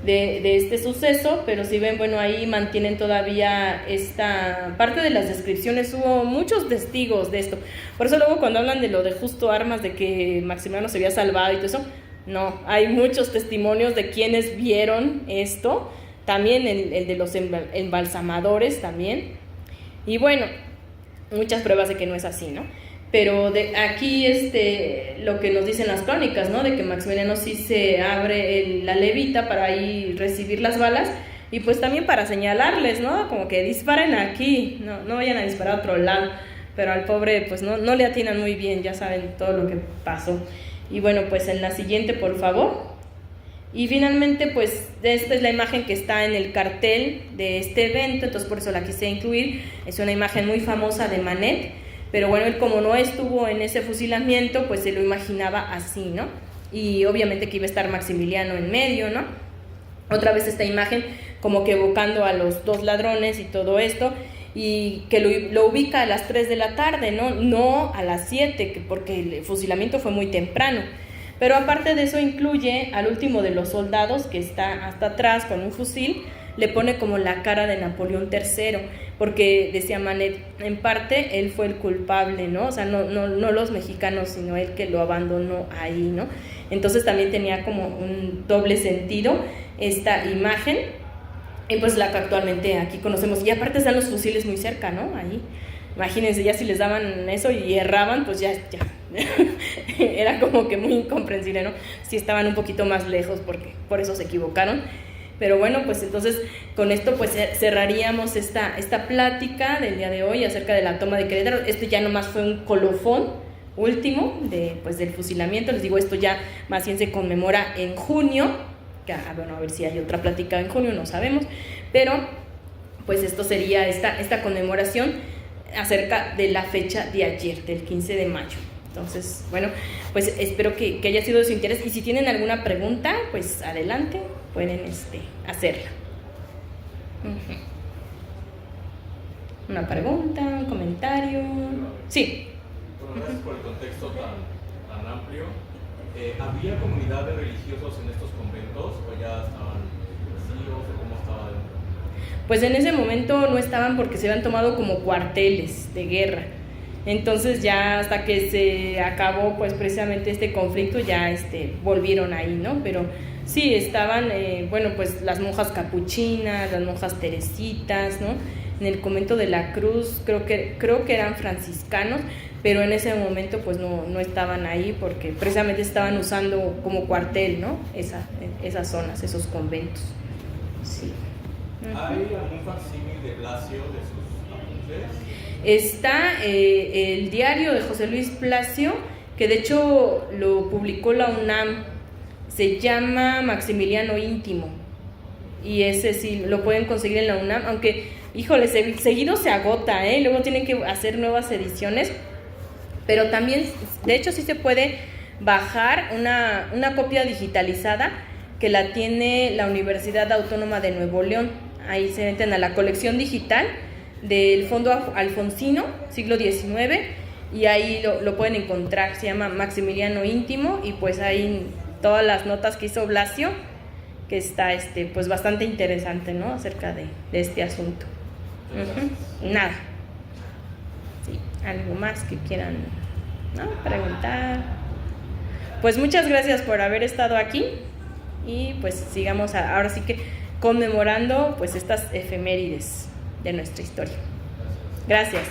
este suceso, pero si ven, bueno, ahí mantienen todavía esta parte de las descripciones. Hubo muchos testigos de esto, por eso luego cuando hablan de lo de Justo Armas, de que Maximiliano se había salvado y todo eso, no, hay muchos testimonios de quienes vieron esto, también el de los embalsamadores también, y bueno, muchas pruebas de que no es así, ¿no? Pero de aquí lo que nos dicen las crónicas, ¿no? De que Maximiliano sí se abre la levita para ahí recibir las balas, y pues también para señalarles, ¿no? Como que disparen aquí, no vayan a disparar a otro lado, pero al pobre pues no le atinan muy bien, ya saben todo lo que pasó. Y bueno, pues en la siguiente, por favor. Y finalmente, pues esta es la imagen que está en el cartel de este evento, entonces por eso la quise incluir. Es una imagen muy famosa de Manet, pero bueno, él como no estuvo en ese fusilamiento, pues se lo imaginaba así, ¿no? Y obviamente que iba a estar Maximiliano en medio, ¿no? Otra vez esta imagen como que evocando a los dos ladrones y todo esto, y que lo ubica a las 3 de la tarde, ¿no? No a las 7, porque el fusilamiento fue muy temprano. Pero aparte de eso incluye al último de los soldados, que está hasta atrás con un fusil, le pone como la cara de Napoleón III, porque decía Manet, en parte él fue el culpable, ¿no? O sea, no los mexicanos, sino él que lo abandonó ahí, ¿no? Entonces también tenía como un doble sentido esta imagen, y pues la que actualmente aquí conocemos. Y aparte están los fusiles muy cerca, ¿no? Ahí. Imagínense, ya si les daban eso y erraban, pues ya. Era como que muy incomprensible, ¿no? Si estaban un poquito más lejos, porque por eso se equivocaron. Pero bueno, pues entonces con esto pues cerraríamos esta plática del día de hoy acerca de la toma de Querétaro. Esto ya nomás fue un colofón último del fusilamiento. Les digo, esto ya más bien se conmemora en junio, que, bueno, a ver si hay otra plática en junio, no sabemos, pero pues esto sería esta conmemoración acerca de la fecha de ayer, del 15 de mayo. Entonces, bueno, pues espero que haya sido de su interés, y si tienen alguna pregunta, pues adelante, pueden hacerla. Una pregunta, un comentario. Sí. Bueno, gracias por el contexto tan amplio. ¿Había comunidades religiosos en estos conventos o ya estaban vacíos o cómo estaba dentro? Pues en ese momento no estaban, porque se habían tomado como cuarteles de guerra. Entonces ya hasta que se acabó pues precisamente este conflicto ya volvieron ahí, ¿no? Pero sí estaban, bueno, pues las monjas capuchinas, las monjas teresitas, ¿no? En el convento de la Cruz creo que eran franciscanos, pero en ese momento pues no estaban ahí porque precisamente estaban usando como cuartel, ¿no? Esas zonas, esos conventos. Sí. ¿Hay algún facsímil de Blasio de sus apuntes? Está el diario de José Luis Palacio, que de hecho lo publicó la UNAM, se llama Maximiliano Íntimo, y ese sí lo pueden conseguir en la UNAM, aunque, híjole, seguido se agota, luego tienen que hacer nuevas ediciones, pero también, de hecho sí se puede bajar una copia digitalizada que la tiene la Universidad Autónoma de Nuevo León. Ahí se meten a la colección digital del Fondo Alfonsino, siglo XIX, y ahí lo pueden encontrar. Se llama Maximiliano Íntimo, y pues ahí todas las notas que hizo Blasio, que está pues bastante interesante, ¿no? Acerca de este asunto. Nada. Sí, algo más que quieran, ¿no? Preguntar. Pues muchas gracias por haber estado aquí, y pues sigamos ahora sí que conmemorando pues estas efemérides de nuestra historia. Gracias.